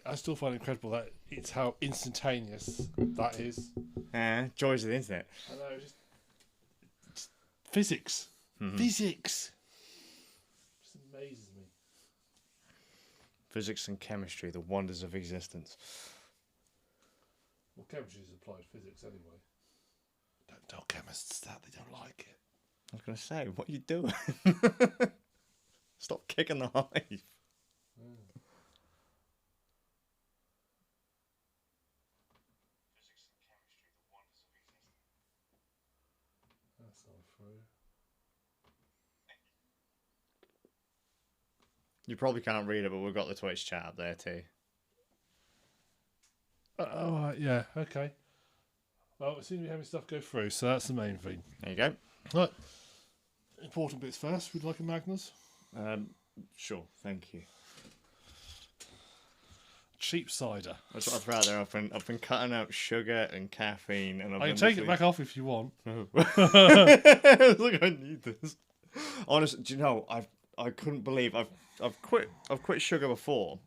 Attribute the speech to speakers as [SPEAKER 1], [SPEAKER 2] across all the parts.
[SPEAKER 1] I still find it incredible that it's how instantaneous that is.
[SPEAKER 2] Joys of the internet.
[SPEAKER 1] I know, just physics. Physics. Just amazes me.
[SPEAKER 2] Physics and chemistry, the wonders of existence.
[SPEAKER 1] Well, chemistry is applied physics anyway. Don't tell chemists that, they don't like it.
[SPEAKER 2] I was going to say, what are you doing? Stop kicking the hive.
[SPEAKER 1] That's not through.
[SPEAKER 2] You probably can't read it, but we've got the Twitch chat up there too.
[SPEAKER 1] Yeah, okay. Well, it seems to be having stuff go through, so that's the main thing.
[SPEAKER 2] There you go.
[SPEAKER 1] Right. Important bits first. Would you like a Magnus?
[SPEAKER 2] Sure, thank you.
[SPEAKER 1] Cheap cider.
[SPEAKER 2] That's what I've thrown out there. I've been cutting out sugar and caffeine, and
[SPEAKER 1] I can take it back off if you want.
[SPEAKER 2] Look, I need this. Honestly, do you know? I couldn't believe I've quit sugar before,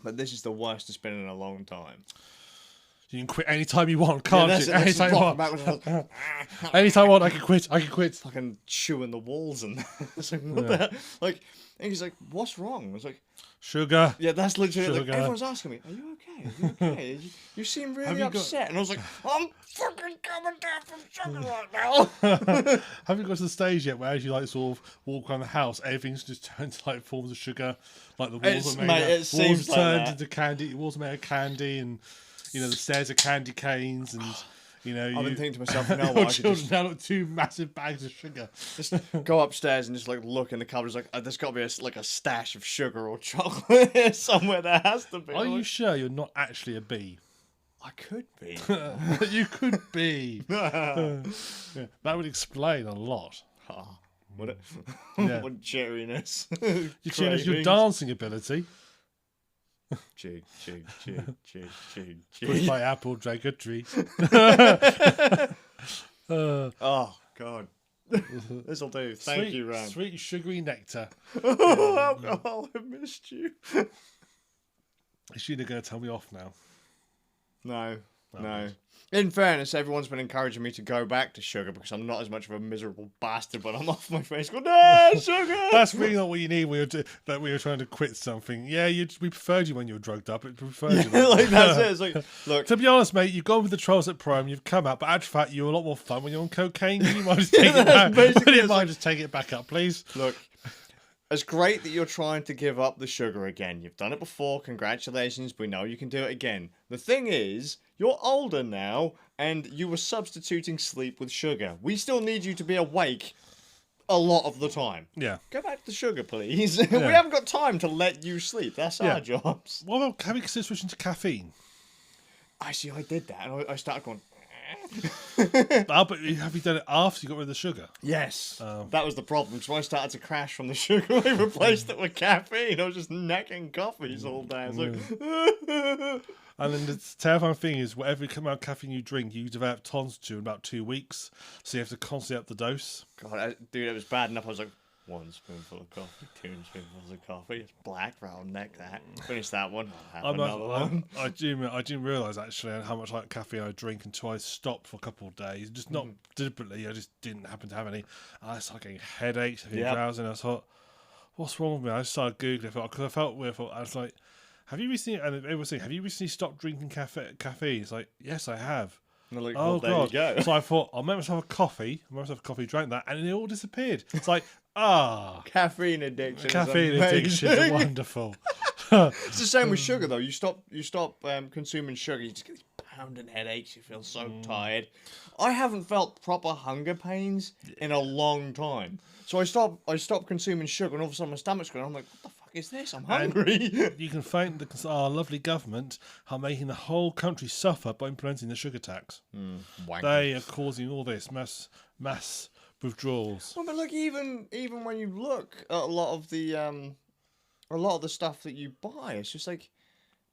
[SPEAKER 2] but this is the worst it's been in a long time.
[SPEAKER 1] You can quit anytime you want, can't you? Anytime you want.
[SPEAKER 2] Anytime
[SPEAKER 1] Anytime I want, I can quit. I can quit.
[SPEAKER 2] Fucking chewing the walls and it's like, what the hell? Like, and he's like, what's wrong? I was like,
[SPEAKER 1] sugar.
[SPEAKER 2] yeah, that's literally
[SPEAKER 1] Sugar.
[SPEAKER 2] like, everyone's asking me, are you okay? Are you okay? You seem really upset. And I was like, I'm fucking coming down from sugar right now.
[SPEAKER 1] Have you got to the stage yet where as you like sort of walk around the house, everything's just turned to like forms of sugar, like the walls are made
[SPEAKER 2] it seems like
[SPEAKER 1] turned
[SPEAKER 2] that.
[SPEAKER 1] into candy. Walls are made of candy, and you know the stairs are candy canes, and you know.
[SPEAKER 2] I've been thinking to myself, you know
[SPEAKER 1] your
[SPEAKER 2] what? I should
[SPEAKER 1] children now look 2 massive bags of sugar.
[SPEAKER 2] just go upstairs and just like look in the cupboards. Like, there's got to be a stash of sugar or chocolate somewhere. There has to be.
[SPEAKER 1] Are you sure you're not actually a bee?
[SPEAKER 2] I could be.
[SPEAKER 1] You could be. Yeah, that would explain a lot.
[SPEAKER 2] Would it?
[SPEAKER 1] Yeah.
[SPEAKER 2] What cheeriness.
[SPEAKER 1] You change your
[SPEAKER 2] Cravings.
[SPEAKER 1] dancing ability.
[SPEAKER 2] Chug, chug, chug, chug, chug,
[SPEAKER 1] Push
[SPEAKER 2] chug.
[SPEAKER 1] by apple, drag a tree.
[SPEAKER 2] Oh, God. This'll do. Thank
[SPEAKER 1] Sweet,
[SPEAKER 2] you, Ram.
[SPEAKER 1] sweet sugary nectar.
[SPEAKER 2] Oh, alcohol, I missed you.
[SPEAKER 1] Is she going to tell me off now?
[SPEAKER 2] No.
[SPEAKER 1] Oh,
[SPEAKER 2] No.
[SPEAKER 1] nice.
[SPEAKER 2] In fairness, everyone's been encouraging me to go back to sugar because I'm not as much of a miserable bastard, but I'm off my face going, no, sugar!
[SPEAKER 1] That's really not what you need when we were trying to quit something. Yeah, we preferred you when you were drugged up. We preferred you.
[SPEAKER 2] Like, that's it. It's like, look.
[SPEAKER 1] To be honest, mate, you've gone with the trolls at Prime, you've come out, but actually, fact, you were a lot more fun when you're on cocaine. You might just take it back.
[SPEAKER 2] basically
[SPEAKER 1] You
[SPEAKER 2] it's
[SPEAKER 1] might
[SPEAKER 2] like-
[SPEAKER 1] just take it back up, please.
[SPEAKER 2] Look, it's great that you're trying to give up the sugar again. You've done it before. Congratulations. We know you can do it again. The thing is, you're older now, and you were substituting sleep with sugar. We still need you to be awake a lot of the time.
[SPEAKER 1] Yeah.
[SPEAKER 2] Go back to sugar, please. We haven't got time to let you sleep. That's our jobs.
[SPEAKER 1] What about have you considered switching to caffeine?
[SPEAKER 2] Actually, I did that, and I started going...
[SPEAKER 1] But have you done it after you got rid of the sugar?
[SPEAKER 2] Yes, that was the problem. So I started to crash from the sugar. I replaced it with caffeine. I was just necking coffees all day. I was like,
[SPEAKER 1] And then the terrifying thing is, whatever amount of caffeine you drink, you develop tons to in about 2 weeks. So you have to constantly up the dose.
[SPEAKER 2] God, dude, it was bad enough. I was like, 1 spoonful of coffee, 2 spoonfuls of coffee. It's black, round neck that. Finish that one. Have another one.
[SPEAKER 1] I didn't realise actually how much like caffeine I drink until I stopped for a couple of days. Just not deliberately. I just didn't happen to have any. I started getting headaches, drowsy, and I thought, what's wrong with me? I just started googling because I felt weird. I was like, have you recently? And everyone was saying, have you recently stopped drinking caffeine? It's like, yes, I have.
[SPEAKER 2] And like,
[SPEAKER 1] Oh
[SPEAKER 2] well, there
[SPEAKER 1] God!
[SPEAKER 2] you go.
[SPEAKER 1] So I thought I'll make myself a coffee. Drank that, and it all disappeared. It's like
[SPEAKER 2] Caffeine addiction.
[SPEAKER 1] caffeine
[SPEAKER 2] is
[SPEAKER 1] addiction,
[SPEAKER 2] amazing.
[SPEAKER 1] wonderful.
[SPEAKER 2] It's the same with sugar though. You stop consuming sugar, you just get these pounding headaches. You feel so tired. I haven't felt proper hunger pains in a long time. So I stopped consuming sugar, and all of a sudden my stomach's going. I'm like, what the fuck is this? I'm hungry.
[SPEAKER 1] You can thank our lovely government are making the whole country suffer by implementing the sugar tax. They are causing all this mass withdrawals.
[SPEAKER 2] Well, but look, even when you look at a lot of the stuff that you buy, it's just like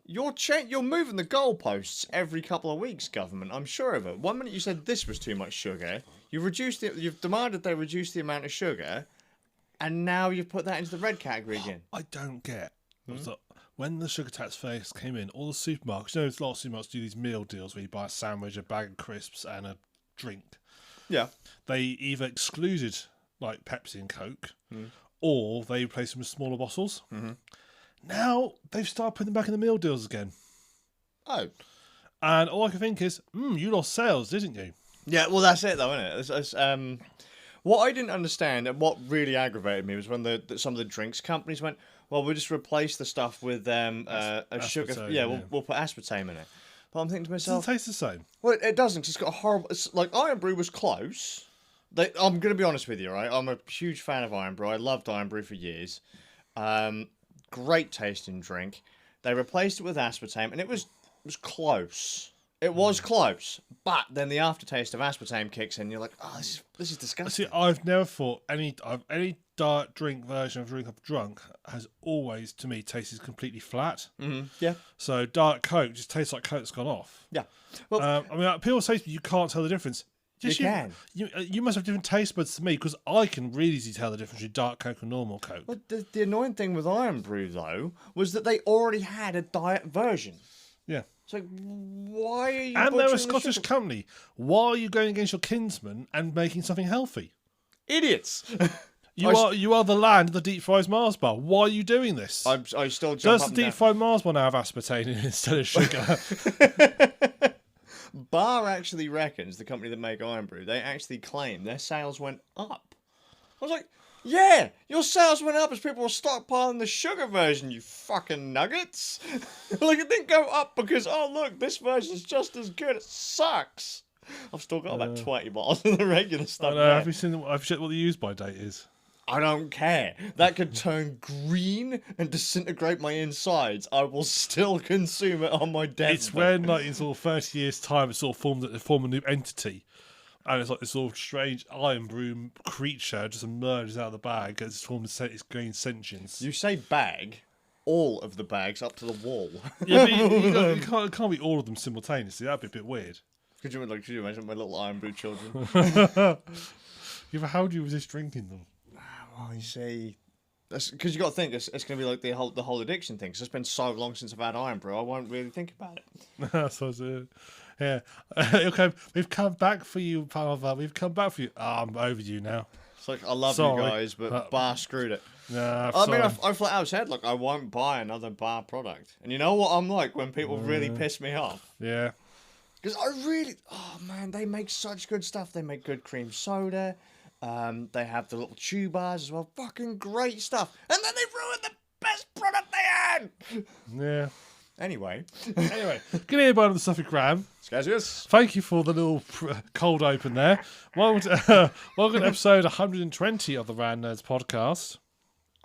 [SPEAKER 2] you're moving the goalposts every couple of weeks, government. I'm sure of it. 1 minute you said this was too much sugar, you've demanded they reduce the amount of sugar, and now you've put that into the red category again.
[SPEAKER 1] I don't get when the sugar tax first came in, all the supermarkets, you know, a lot of supermarkets do these meal deals where you buy a sandwich, a bag of crisps, and a drink.
[SPEAKER 2] Yeah.
[SPEAKER 1] They either excluded like Pepsi and Coke, or they replaced them with smaller bottles.
[SPEAKER 2] Mm-hmm.
[SPEAKER 1] Now they've started putting them back in the meal deals again.
[SPEAKER 2] Oh.
[SPEAKER 1] And all I can think is, you lost sales, didn't you?
[SPEAKER 2] Yeah, well, that's it, though, isn't it? What I didn't understand and what really aggravated me was when some of the drinks companies went, well, we'll just replace the stuff with a sugar.
[SPEAKER 1] Aspartame,
[SPEAKER 2] Yeah, we'll put aspartame in it. But I'm thinking to
[SPEAKER 1] It doesn't
[SPEAKER 2] myself,
[SPEAKER 1] taste the same.
[SPEAKER 2] well, it doesn't. 'Cause it's got a horrible. It's like Iron Brew was close. I'm going to be honest with you, right? I'm a huge fan of Iron Brew. I loved Iron Brew for years. Great tasting drink. They replaced it with aspartame, and it was close. It was close, but then the aftertaste of aspartame kicks in. You're like, oh, this is disgusting.
[SPEAKER 1] See, I've never thought any dark drink version of drink I've drunk has always, to me, tasted completely flat.
[SPEAKER 2] Mm-hmm. Yeah,
[SPEAKER 1] So dark Coke just tastes like Coke's gone off.
[SPEAKER 2] yeah. Well,
[SPEAKER 1] I mean, people say to me, you can't tell the difference. Yes,
[SPEAKER 2] you can.
[SPEAKER 1] You must have different taste buds to me, because I can really easily tell the difference between dark Coke and normal Coke.
[SPEAKER 2] Well, the annoying thing with Iron Brew though was that they already had a diet version.
[SPEAKER 1] Yeah.
[SPEAKER 2] So why are you?
[SPEAKER 1] And they're a
[SPEAKER 2] butchering the
[SPEAKER 1] Scottish
[SPEAKER 2] sugar?
[SPEAKER 1] company. Why are you going against your kinsman and making something healthy?
[SPEAKER 2] Idiots.
[SPEAKER 1] You are the land of the deep fried Mars bar. Why are you doing this?
[SPEAKER 2] I still jump
[SPEAKER 1] Does
[SPEAKER 2] up
[SPEAKER 1] the
[SPEAKER 2] and
[SPEAKER 1] deep
[SPEAKER 2] down.
[SPEAKER 1] fried Mars bar now have aspartame in it instead of sugar?
[SPEAKER 2] Bar actually reckons, the company that make Iron Brew, they actually claim their sales went up. I was like, yeah, your sales went up as people were stockpiling the sugar version, you fucking nuggets. Like, it didn't go up because, oh, look, this version's just as good. It sucks. I've still got about 20 bottles of the regular stuff.
[SPEAKER 1] Have you seen? I've checked what the use by date is.
[SPEAKER 2] I don't care. That could turn green and disintegrate my insides. I will still consume it on my deathbed.
[SPEAKER 1] It's when, like, in sort of 30 years' time, it's sort of form a new entity. And it's like this sort of strange Iron Brew creature just emerges out of the bag. It's formed its gained sentience.
[SPEAKER 2] You say bag, all of the bags up to the wall.
[SPEAKER 1] Yeah, but it can't be all of them simultaneously. That'd be a bit weird.
[SPEAKER 2] Could you imagine my little Iron Brew children?
[SPEAKER 1] Yeah, but how do you resist drinking them?
[SPEAKER 2] Well, you see, because you got to think it's going to be like the whole addiction thing. Because it's been so long since I've had Iron Brew, I won't really think about it.
[SPEAKER 1] So yeah, okay, we've come back for you, Pavel. We've come back for you. I'm over you now.
[SPEAKER 2] It's like, I love
[SPEAKER 1] Sorry,
[SPEAKER 2] you guys, but bar screwed it.
[SPEAKER 1] Nah,
[SPEAKER 2] I mean, I flat out said, look, I won't buy another bar product. And you know what I'm like when people really piss me off?
[SPEAKER 1] Yeah.
[SPEAKER 2] Because oh man, they make such good stuff. They make good cream soda. They have the little chew bars as well. Fucking great stuff. And then they ruined the best product they had.
[SPEAKER 1] Yeah.
[SPEAKER 2] Anyway,
[SPEAKER 1] Good evening, everybody of the TheSuffolkRam.
[SPEAKER 2] Skazz.
[SPEAKER 1] Thank you for the little cold open there. Welcome to episode 120 of the Rand Nerds podcast.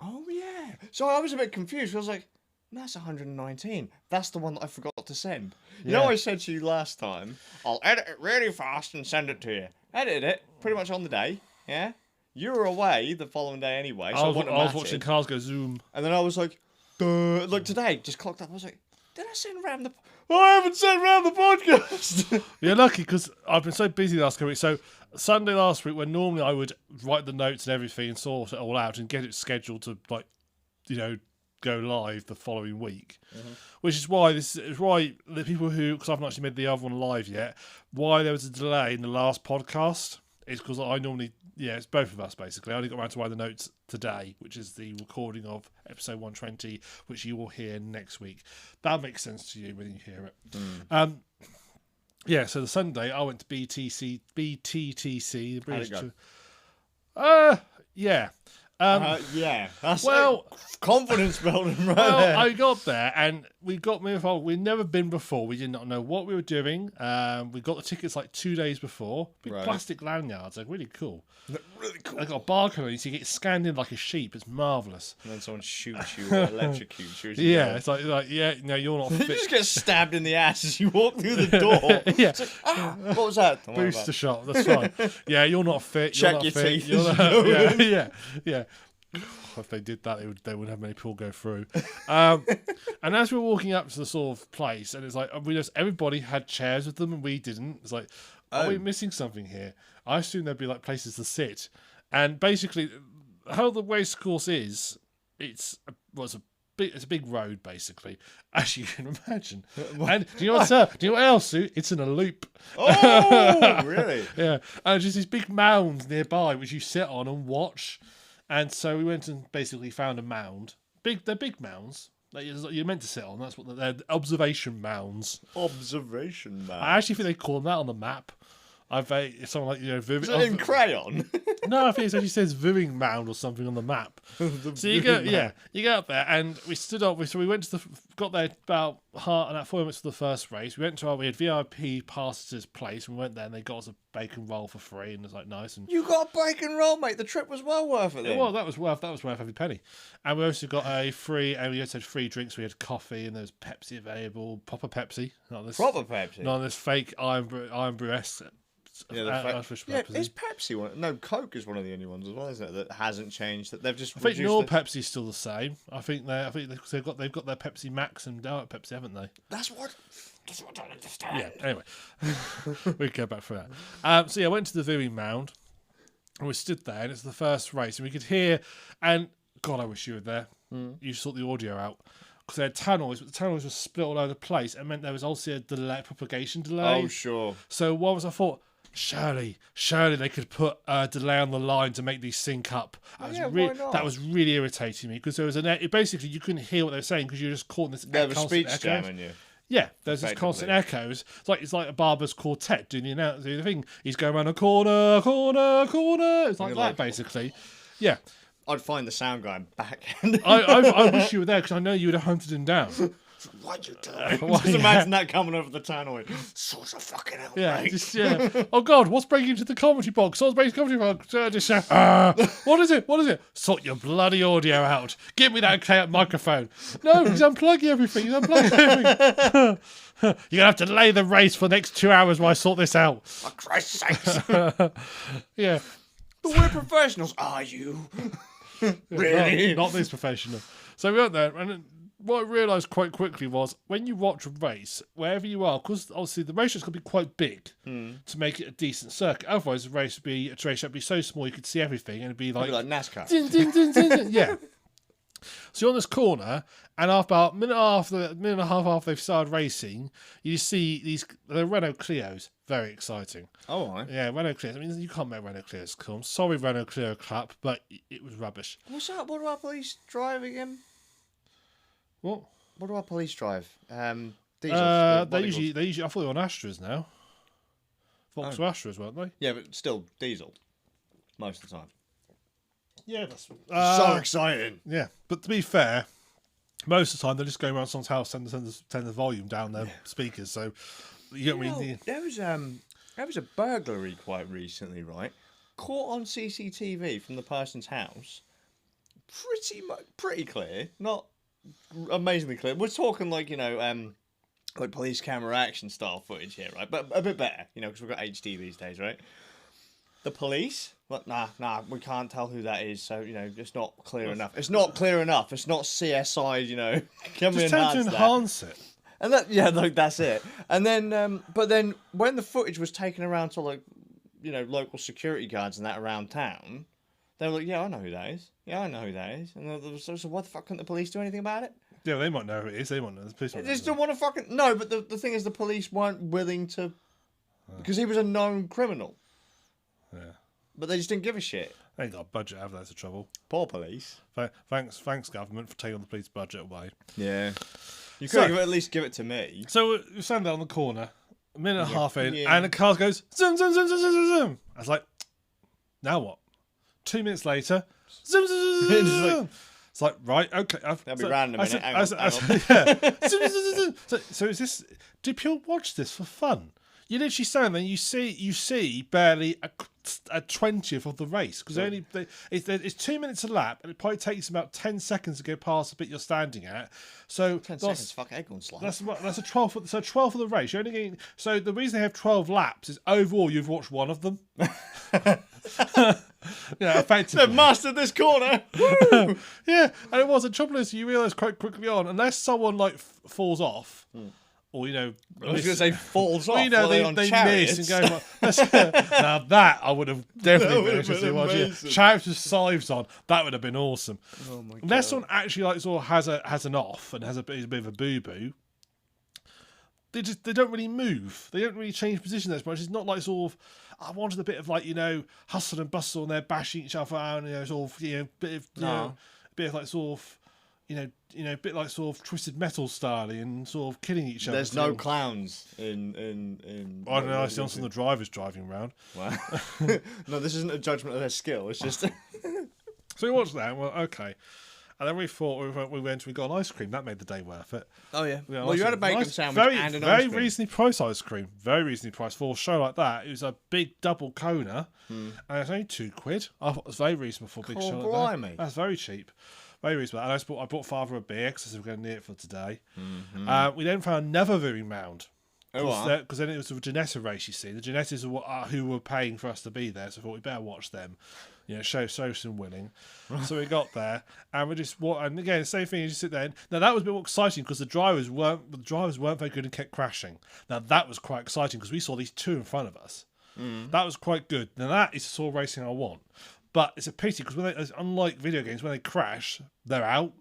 [SPEAKER 2] Oh yeah. So I was a bit confused. I was like, that's 119. That's the one that I forgot to send. You know, I said to you last time, I'll edit it really fast and send it to you. Edited it pretty much on the day. Yeah. You were away the following day anyway, so
[SPEAKER 1] I
[SPEAKER 2] it wouldn't have
[SPEAKER 1] was
[SPEAKER 2] mattered.
[SPEAKER 1] watching cars go zoom.
[SPEAKER 2] And then I was like, duh. Like today, just clocked up. I was like, did I send Ram the... I haven't sent Ram the podcast.
[SPEAKER 1] You're lucky because I've been so busy the last couple of weeks. So Sunday last week, when normally I would write the notes and everything and sort it all out and get it scheduled to, like, you know, go live the following week, which is why the people who, because I've not actually made the other one live yet, why there was a delay in the last podcast is because I normally, it's both of us basically. I only got around to write the notes today, which is the recording of episode 120, which you will hear next week. That makes sense to you when you hear it. So the Sunday I went to BTTC, the British.
[SPEAKER 2] That's
[SPEAKER 1] Well,
[SPEAKER 2] confidence building, right?
[SPEAKER 1] Well,
[SPEAKER 2] there.
[SPEAKER 1] I got there and we got me involved. We'd never been before. We did not know what we were doing. We got the tickets like 2 days before. Big plastic lanyards, like really cool.
[SPEAKER 2] Really cool.
[SPEAKER 1] I got a barcode on you, so you get scanned in like a sheep. It's marvellous.
[SPEAKER 2] And then someone shoots you or electrocutes you.
[SPEAKER 1] Yeah, it's like no, you're not
[SPEAKER 2] You
[SPEAKER 1] fit.
[SPEAKER 2] just get stabbed in the ass as you walk through the door.
[SPEAKER 1] Yeah.
[SPEAKER 2] It's like, what was that? Don't worry about
[SPEAKER 1] Booster
[SPEAKER 2] it.
[SPEAKER 1] shot. That's fine. Yeah, you're not fit.
[SPEAKER 2] Check
[SPEAKER 1] you're not
[SPEAKER 2] your
[SPEAKER 1] fit.
[SPEAKER 2] teeth
[SPEAKER 1] You're
[SPEAKER 2] as
[SPEAKER 1] not,
[SPEAKER 2] you go
[SPEAKER 1] yeah. If they did that, they wouldn't have many people go through. And as we were walking up to the sort of place, and it's like everybody had chairs with them, and we didn't. It's like, are we missing something here? I assume there'd be like places to sit. And basically, how the race course is, it's a it's a big road basically, as you can imagine. And do you know what else, Sue? It's in a loop.
[SPEAKER 2] Oh, really?
[SPEAKER 1] Yeah, and just these big mounds nearby which you sit on and watch. And so we went and basically found a mound. They're big mounds. You're meant to sit on. That's what they're observation mounds.
[SPEAKER 2] Observation mounds.
[SPEAKER 1] I actually think they call them that on the map. Someone like
[SPEAKER 2] Is it in crayon?
[SPEAKER 1] No, I think it actually says viewing mound or something on the map. So you go, you get up there, and we stood up. So we went to got there about 4 minutes for the first race. We had VIP passes to this place, and we went there, and they got us a bacon roll for free, and it was like nice. And
[SPEAKER 2] you got a bacon roll, mate. The trip was well worth it. Then.
[SPEAKER 1] Well, that was worth every penny. And we also got a free, and we also had free drinks. We had coffee, and there was Pepsi available, proper Pepsi, not this fake Iron Brew-esque.
[SPEAKER 2] Is Pepsi one? No, Coke is one of the only ones as well, isn't it? That hasn't changed. That they've just.
[SPEAKER 1] I think Nor Pepsi's still the same. I think they've got their Pepsi Max and Diet Pepsi, haven't they?
[SPEAKER 2] That's what I don't understand.
[SPEAKER 1] Yeah. Anyway, we can go back for that. So I went to the viewing mound, and we stood there, and it's the first race, and we could hear. And God, I wish you were there. You sort the audio out. Because they had tannoys, but the tannoys were split all over the place. It meant there was also a propagation delay.
[SPEAKER 2] Oh, sure.
[SPEAKER 1] So I thought, surely they could put a delay on the line to make these sync up.
[SPEAKER 2] Why not?
[SPEAKER 1] That was really irritating me because there was basically you couldn't hear what they were saying because you were just caught in this.
[SPEAKER 2] There was speech jamming you.
[SPEAKER 1] Yeah, there's this constant echoes. It's like a barber's quartet doing the thing. He's going around a corner. It's like that basically. Yeah.
[SPEAKER 2] I'd find the sound guy back.
[SPEAKER 1] I wish you were there because I know you would have hunted him down.
[SPEAKER 2] Why'd you do it? Just imagine that coming over the tannoy. Sort of fucking hell,
[SPEAKER 1] yeah. Oh God, what's breaking into the commentary box? What's breaking into the commentary box? Just shout, what is it? Sort your bloody audio out. Give me that microphone. No, he's unplugging everything. You're gonna have to delay the race for the next 2 hours while I sort this out.
[SPEAKER 2] For Christ's sakes.
[SPEAKER 1] Yeah.
[SPEAKER 2] But we're professionals. Are you? Really?
[SPEAKER 1] Not this professional. So we went there, and what I realised quite quickly was when you watch a race, wherever you are, because obviously the race is going to be quite big to make it a decent circuit. Otherwise, the race would be so small you could see everything, and it'd be like
[SPEAKER 2] NASCAR.
[SPEAKER 1] Ding, ding, ding, ding, ding. Yeah. So you're on this corner, and about a minute and a half after they've started racing, you see the Renault Clios. Very exciting.
[SPEAKER 2] Oh, right.
[SPEAKER 1] Yeah, Renault Clios. I mean, you can't make Renault Clios cool. I'm sorry, Renault Clio clap, but it was rubbish.
[SPEAKER 2] What's that? What do our police drive again?
[SPEAKER 1] What?
[SPEAKER 2] What do our police drive? Diesels.
[SPEAKER 1] They usually. I thought they were on Astras now. Vauxhall Astras, weren't they?
[SPEAKER 2] Yeah, but still diesel. Most of the time.
[SPEAKER 1] Yeah, that's
[SPEAKER 2] so exciting.
[SPEAKER 1] Yeah, but to be fair, most of the time they're just going around someone's house and turn the volume down their speakers. So you don't really need.
[SPEAKER 2] There was a burglary quite recently, right? Caught on CCTV from the person's house. Pretty clear, not amazingly clear. We're talking like police camera action style footage here, right? But a bit better, because we've got HD these days, right? The police, but nah, we can't tell who that is, so it's not clear enough. It's not clear enough. It's not CSI, Can we
[SPEAKER 1] enhance it?
[SPEAKER 2] And that's it. And then, but then when the footage was taken around to local security guards and that around town, they were like, "Yeah, I know who that is. Yeah, I know who that is." And they were so what the fuck couldn't the police do anything about it?
[SPEAKER 1] Yeah, they might know who it is. They might know. The police
[SPEAKER 2] they just don't want to fucking no. But the thing is, the police weren't willing to because he was a known criminal.
[SPEAKER 1] Yeah.
[SPEAKER 2] But they just didn't give a shit.
[SPEAKER 1] They ain't got a budget, have they? That's the trouble.
[SPEAKER 2] Poor police.
[SPEAKER 1] Thanks, government, for taking the police budget away.
[SPEAKER 2] Yeah. You could at least give it to me.
[SPEAKER 1] So we're standing there on the corner, a minute and a half in, and the car goes zoom, zoom, zoom, zoom, zoom, zoom. I was like, now what? 2 minutes later, zoom, zoom, zoom, zoom, zoom. It's like, right, okay.
[SPEAKER 2] That'll be random, innit? Hang on.
[SPEAKER 1] Yeah. Zoom, zoom, zoom, zoom. So is this... Do people watch this for fun? You literally stand there and you see barely a 20th of the race because it's 2 minutes a lap and it probably takes about 10 seconds to go past the bit you're standing at. So
[SPEAKER 2] 10 seconds, fuck acorn slide.
[SPEAKER 1] That's a 12th. So 12th of the race. You're only getting. So the reason they have 12 laps is overall you've watched one of them. Yeah, effectively.
[SPEAKER 2] They've mastered this corner. Woo!
[SPEAKER 1] Yeah, and it was. The trouble is, you realise quite quickly on, unless someone falls off. or
[SPEAKER 2] I was going to say falls off.
[SPEAKER 1] Well, they miss and go. Now that I would have definitely been interested in watching. Chariots with scythes on, that would have been awesome.
[SPEAKER 2] Oh my god!
[SPEAKER 1] Unless someone actually like sort of has an off and has a bit of a boo boo. They don't really move. They don't really change position as much. It's not like sort of. I wanted a bit of like hustle and bustle, and they're bashing each other out, sort of bit of like sort of a bit like sort of Twisted Metal style and sort of killing each other.
[SPEAKER 2] There's no clowns in.
[SPEAKER 1] I don't know. I see some of the drivers driving around.
[SPEAKER 2] Wow. No, this isn't a judgment of their skill. It's just.
[SPEAKER 1] So we watched that. Well, okay. And then we thought we got an ice cream. That made the day worth it.
[SPEAKER 2] Oh yeah. Well, you had a bacon sandwich and an ice cream.
[SPEAKER 1] Very reasonably priced ice cream. Very reasonably priced for a show like that. It was a big double Kona, and it was only £2. I thought it was very reasonable for a big show like that. That's very cheap. Very reasonable. And I bought Father a beer because we were going to need it for today. Mm-hmm. We then found another viewing mound. Because then it was a Janetta race, you see. The Janettas are who were paying for us to be there, so I thought we better watch them. Show some willing. So we got there, and we just and again the same thing. You just sit there. Now that was a bit more exciting because the drivers weren't very good and kept crashing. Now that was quite exciting because we saw these two in front of us. That was quite good. Now that is the sort of racing I want. But it's a pity because unlike video games, when they crash, they're out.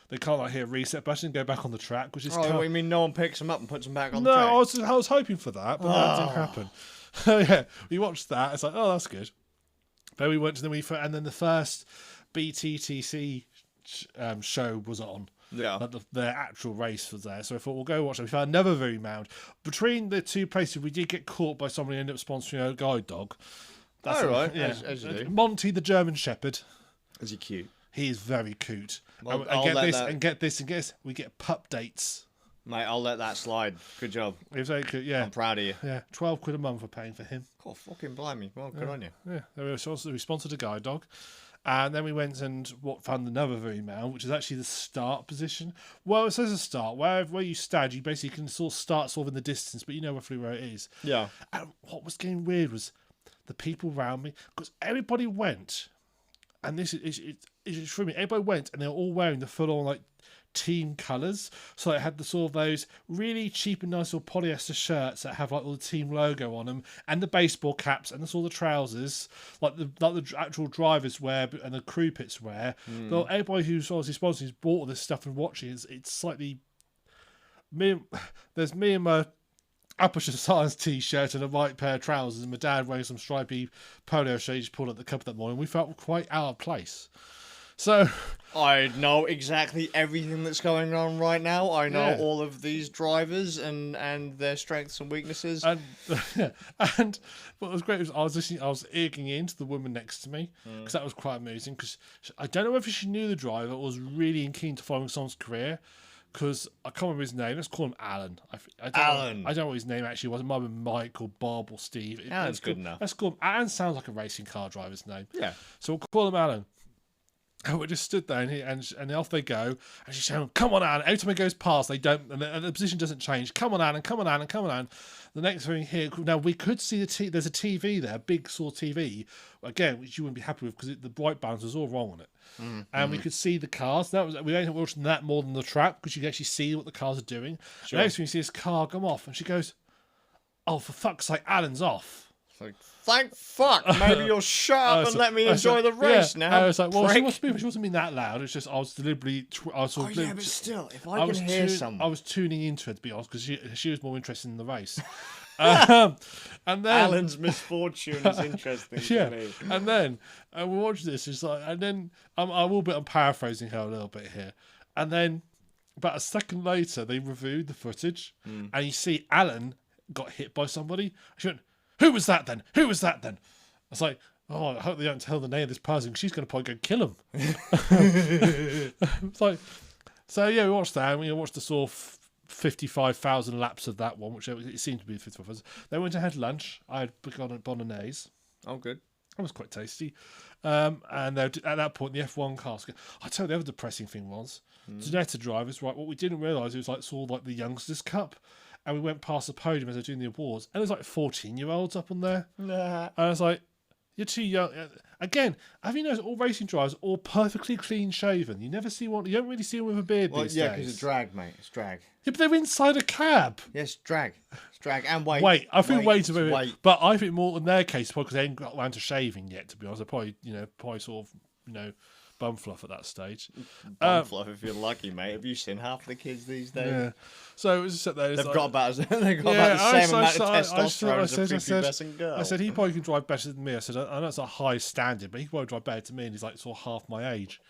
[SPEAKER 1] They can't hit a reset button and go back on the track, which is.
[SPEAKER 2] Oh, you mean no one picks them up and puts them back on the track?
[SPEAKER 1] No, I was hoping for that, but that didn't happen. Yeah, we watched that. It's like, oh, that's good. Then we went to and then the first BTTC show was on.
[SPEAKER 2] Yeah.
[SPEAKER 1] The actual race was there, so I thought we'll go watch it. We found another viewing mound. Between the two places, we did get caught by somebody who ended up sponsoring a guide dog.
[SPEAKER 2] That's right.
[SPEAKER 1] Yeah.
[SPEAKER 2] As you do.
[SPEAKER 1] Monty, the German Shepherd.
[SPEAKER 2] Is he cute?
[SPEAKER 1] He is very cute.
[SPEAKER 2] Well,
[SPEAKER 1] and get this. We get pup dates.
[SPEAKER 2] Mate, I'll let that slide. Good job.
[SPEAKER 1] He was very cute, yeah.
[SPEAKER 2] I'm proud of you.
[SPEAKER 1] Yeah, £12 a month we're paying for him.
[SPEAKER 2] God, fucking blimey. Well, good on you.
[SPEAKER 1] Yeah, we sponsored a guide dog. And then we went and found another viewing mound, which is actually the start position. Well, it says a start. Where you stand, you basically can sort of start in the distance, but you know roughly where it is.
[SPEAKER 2] Yeah.
[SPEAKER 1] And what was getting weird was the people around me, because everybody went, and this is for me. Everybody went, and they were all wearing the full-on team colours. So it had the sort of those really cheap and nice little polyester shirts that have all the team logo on them, and the baseball caps, and the trousers like the actual drivers wear and the crew pits wear. Well, everybody who's obviously sponsoring has bought all this stuff and watching. It's slightly there's me and my Apparition Science t-shirt and a white pair of trousers, and my dad wearing some stripy polo shirt he just pulled at the cup that morning. We felt quite out of place. So
[SPEAKER 2] I know exactly everything that's going on right now. I know all of these drivers and their strengths and weaknesses.
[SPEAKER 1] And what was great was I was egging into the woman next to me because that was quite amusing. Because I don't know whether she knew the driver or was really keen to follow someone's career. Because I can't remember his name. Let's call him Alan. I don't know what his name actually was. It might have been Mike or Bob or Steve.
[SPEAKER 2] Alan's good enough.
[SPEAKER 1] Let's call him Alan. Sounds like a racing car driver's name.
[SPEAKER 2] Yeah.
[SPEAKER 1] So we'll call him Alan. And we just stood there, and off they go. And she's saying, "Come on, Alan!" Every time it goes past, they don't, and the position doesn't change. Come on, Alan! Come on, Alan! Come on, Alan! The next thing here, now we could see there's a TV there, a big sort of TV, again, which you wouldn't be happy with because the white balance was all wrong on it. And we could see the cars. We only watched that more than the track because you can actually see what the cars are doing. Sure. Next thing you see this car come off, and she goes, "Oh, for fuck's sake, Alan's off."
[SPEAKER 2] Like, thank fuck, maybe you'll shut up and let me enjoy the race now.
[SPEAKER 1] I was like, well, she wasn't being that loud. It's just I was deliberately.
[SPEAKER 2] But still, if I can hear someone,
[SPEAKER 1] I was tuning into it to be honest because she was more interested in the race. And then
[SPEAKER 2] Alan's misfortune is interesting to me.
[SPEAKER 1] And then we watched this. It's like, and then I'm paraphrasing her a little bit here. And then about a second later, they reviewed the footage, and you see Alan got hit by somebody. She went, "Who was that then? Who was that then?" I was like, "Oh, I hope they don't tell the name of this person because she's going to probably go kill him." It's like, so yeah, we watched that. And we watched the sort of 55,000 laps of that one, which it seemed to be 55,000. Then went to have lunch. I had begun at bolognese.
[SPEAKER 2] Oh, good.
[SPEAKER 1] That was quite tasty. And at that point, the F1 cars. I tell you, the other depressing thing was Janetta drivers. Right, what we didn't realise it was sort of the Youngsters Cup. And we went past the podium as they were doing the awards, and there was 14-year-olds up on there.
[SPEAKER 2] Nah.
[SPEAKER 1] And I was like, "You're too young." Again, have you noticed all racing drivers are all perfectly clean shaven? You never see one. You don't really see one with a beard these days.
[SPEAKER 2] Because it's drag, mate. It's drag.
[SPEAKER 1] Yeah, but they're inside a cab.
[SPEAKER 2] Yes, drag. It's drag and weight.
[SPEAKER 1] I think weight's a bit.
[SPEAKER 2] Weight.
[SPEAKER 1] But I think more in their case, because they ain't got around to shaving yet. To be honest, they're probably sort of bum fluff at that stage.
[SPEAKER 2] Bum fluff if you're lucky, mate. Have you seen half the kids these days?
[SPEAKER 1] Yeah. So it was just there.
[SPEAKER 2] They've got about the same amount of testosterone as a prepubescent girl.
[SPEAKER 1] I said he probably can drive better than me. I said I know it's a high standard, but he probably drive better than me, and he's like sort of half my age.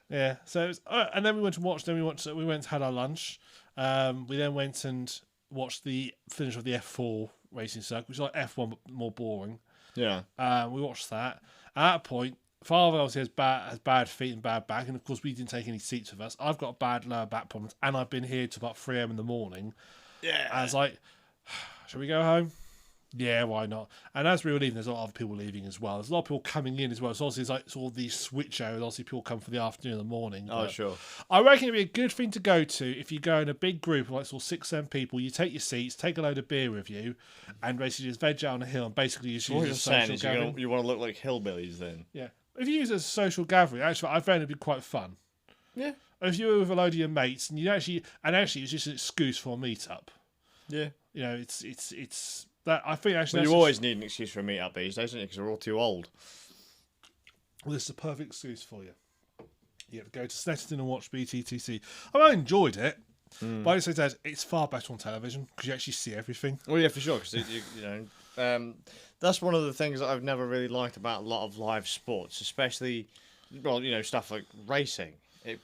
[SPEAKER 1] Yeah. So it was, and then we went to watch. Then we went and had our lunch. We then went and watched the finish of the F4 racing circuit, which is like F1 but more boring.
[SPEAKER 2] Yeah.
[SPEAKER 1] We watched that. At that point, Father obviously has bad feet and bad back, and of course we didn't take any seats with us. I've got bad lower back problems, and I've been here till about 3 a.m. in the morning.
[SPEAKER 2] Yeah.
[SPEAKER 1] I was like, shall we go home? Yeah, why not? And as we were leaving, there's a lot of other people leaving as well. There's a lot of people coming in as well. So obviously it's like sort of these switch areas. Obviously people come for the afternoon and the morning.
[SPEAKER 2] Oh, sure.
[SPEAKER 1] I reckon it'd be a good thing to go to if you go in a big group of like sort of 6, 7 people. You take your seats, take a load of beer with you, and basically just veg out on a hill and basically just use it as a social gathering.
[SPEAKER 2] You want to look like hillbillies then?
[SPEAKER 1] Yeah. If you use it as a social gathering, actually, I found it'd be quite fun.
[SPEAKER 2] Yeah.
[SPEAKER 1] If you were with a load of your mates and it's just an excuse for a meet-up.
[SPEAKER 2] Yeah.
[SPEAKER 1] It's that I think actually.
[SPEAKER 2] Well, you always need an excuse for a meet-up these days, don't you? Because we're all too old.
[SPEAKER 1] Well, this is a perfect excuse for you. You have to go to Snetterton and watch BTTC. I enjoyed it, but I say that it's far better on television because you actually see everything.
[SPEAKER 2] Well, yeah, for sure. Because that's one of the things that I've never really liked about a lot of live sports, especially, stuff like racing.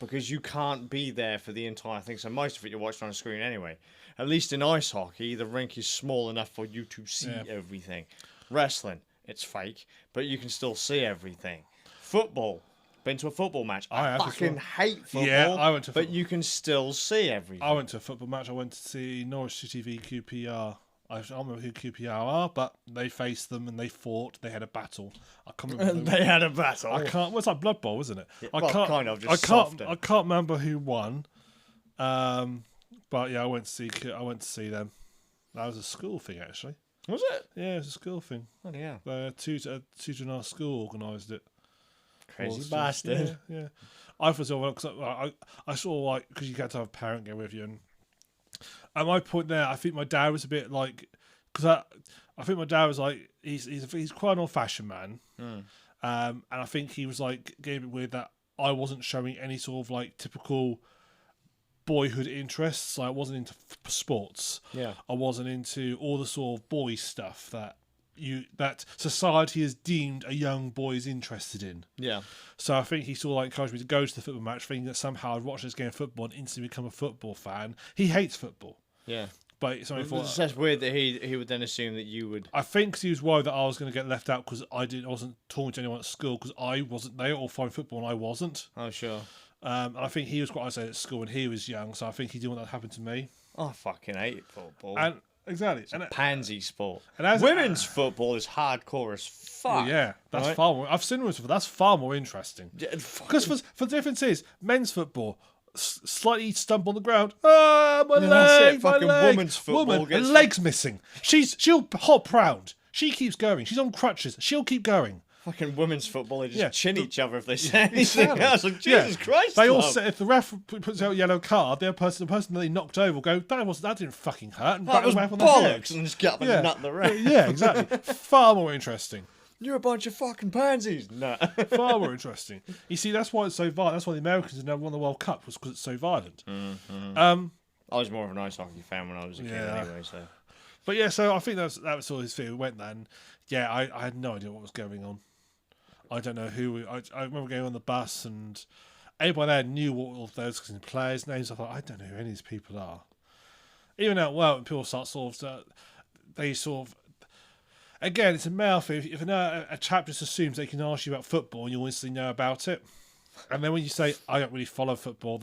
[SPEAKER 2] Because you can't be there for the entire thing. So most of it you're watching on a screen anyway. At least in ice hockey, the rink is small enough for you to see everything. Wrestling, it's fake, but you can still see everything. Football, been to a football match. I fucking hate football. Yeah, I went to but you can still see everything.
[SPEAKER 1] I went to a football match. I went to see Norwich City v QPR. I don't remember who QPR are, but they faced them and they fought. They had a battle. I can't remember.
[SPEAKER 2] They had a battle.
[SPEAKER 1] I can't. Well, it's like Blood Bowl, isn't it?
[SPEAKER 2] Yeah, kind of. Just
[SPEAKER 1] I can't remember who won. But yeah, I went to see them. That was a school thing, actually.
[SPEAKER 2] Was it?
[SPEAKER 1] Yeah, it was a school thing.
[SPEAKER 2] Oh yeah.
[SPEAKER 1] Tutor in our school organised it.
[SPEAKER 2] Crazy bastard.
[SPEAKER 1] Yeah. I thought because I saw like because you had to have a parent go with you and. At my point there, I think my dad was a bit like, because I think my dad was like, he's quite an old-fashioned man, and I think he was like getting a bit weird that I wasn't showing any sort of like typical boyhood interests. Like I wasn't into sports.
[SPEAKER 2] Yeah,
[SPEAKER 1] I wasn't into all the sort of boy stuff that society has deemed a young boy is interested in.
[SPEAKER 2] Yeah.
[SPEAKER 1] So I think he sort of like encouraged me to go to the football match, thinking that somehow I'd watch this game of football and instantly become a football fan. He hates football.
[SPEAKER 2] Yeah.
[SPEAKER 1] But it's only
[SPEAKER 2] It's just weird that he would then assume that you would.
[SPEAKER 1] I think 'cause he was worried that I was going to get left out because I wasn't talking to anyone at school because I wasn't there or following football and I wasn't.
[SPEAKER 2] Oh, sure.
[SPEAKER 1] I think he was quite isolated at school and he was young, so I think he didn't want that to happen to me.
[SPEAKER 2] I fucking hate football.
[SPEAKER 1] And exactly.
[SPEAKER 2] It's a pansy sport.
[SPEAKER 1] And
[SPEAKER 2] women's football is hardcore as fuck.
[SPEAKER 1] Well, yeah, that's far more. I've seen women's football. That's far more interesting. Because for the difference is men's football. Slightly stump on the ground. Ah, my leg, my leg.
[SPEAKER 2] Women's football
[SPEAKER 1] her leg's missing. She'll hop round. She keeps going. She's on crutches. She'll keep going.
[SPEAKER 2] Fucking women's football, they just chin each other if they say anything. I was like, Jesus Christ.
[SPEAKER 1] They all say, if the ref puts out a yellow card, the person that they knocked over will go, that didn't fucking hurt. And
[SPEAKER 2] that was bollocks, and just get up and nut the ref.
[SPEAKER 1] Yeah, exactly. Far more interesting.
[SPEAKER 2] You're a bunch of fucking pansies. No.
[SPEAKER 1] Far more interesting. You see, that's why it's so violent. That's why the Americans have never won the World Cup, was because it's so violent.
[SPEAKER 2] Mm-hmm. I was more of an ice hockey fan when I was a kid anyway, so.
[SPEAKER 1] But yeah, so I think that was sort of his fear. We went there, and yeah, I had no idea what was going on. I don't know who. I remember going on the bus, and everybody there knew what all those players' names. I thought, I don't know who any of these people are. Even out well, when people start they sort of. Again, it's a male thing. If a chap just assumes they can ask you about football and you'll instantly know about it. And then when you say, I don't really follow football,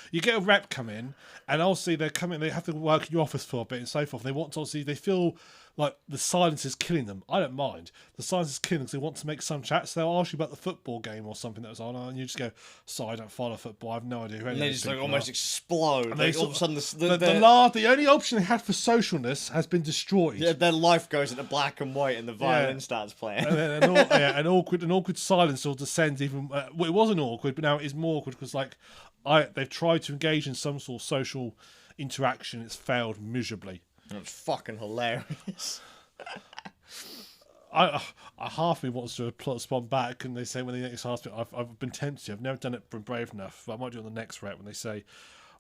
[SPEAKER 1] you get a rep come in, and obviously they come in, they have to work in your office for a bit and so forth. They want to, obviously, they feel like the silence is killing them. I don't mind. The silence is killing them because they want to make some chat. So they'll ask you about the football game or something that was on, and you just go, "Sorry, I don't follow football. I have no idea who."
[SPEAKER 2] And they just like almost explode. And
[SPEAKER 1] they
[SPEAKER 2] all of a sudden,
[SPEAKER 1] the only option they had for socialness has been destroyed.
[SPEAKER 2] Yeah, their life goes into black and white, and the violin starts playing.
[SPEAKER 1] And then an awkward silence will descend. Even well, it wasn't awkward, but now it is more awkward because they've tried to engage in some sort of social interaction. It's failed miserably.
[SPEAKER 2] It's fucking hilarious.
[SPEAKER 1] I half me wants to respond back, and they say when they next ask me, I've been tempted to. I've never done it, been brave enough, but I might do it on the next rep when they say,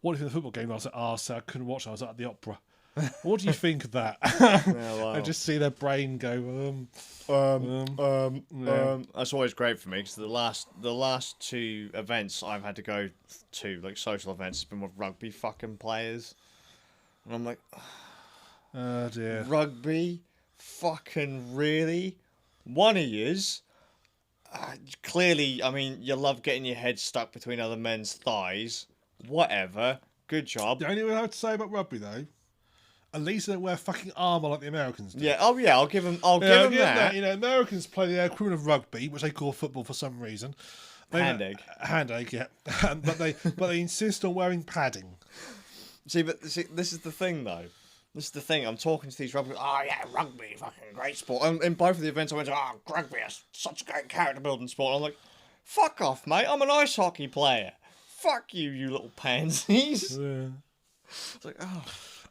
[SPEAKER 1] "What do you think of the football game?" I was like, so I couldn't watch it. I was at the opera. What do you think of that? I just see their brain go.
[SPEAKER 2] That's always great for me because the last 2 events I've had to go to, like social events, has been with rugby fucking players, and I'm like,
[SPEAKER 1] oh dear,
[SPEAKER 2] rugby, fucking really? One of yous. Clearly, I mean, you love getting your head stuck between other men's thighs. Whatever. Good job.
[SPEAKER 1] The only thing I have to say about rugby though, at least they don't wear fucking armour like the Americans do.
[SPEAKER 2] Yeah, I'll give them that.
[SPEAKER 1] You know, Americans play the equivalent of rugby, which they call football for some reason.
[SPEAKER 2] Hand egg,
[SPEAKER 1] yeah. but they insist on wearing padding.
[SPEAKER 2] See, this is the thing, though. This is the thing. I'm talking to these rugby. Oh yeah, rugby, fucking great sport. And in both of the events, I went to, rugby is such a great character building sport. I'm like, fuck off, mate. I'm an ice hockey player. Fuck you, you little pansies.
[SPEAKER 1] Yeah.
[SPEAKER 2] It's like, oh.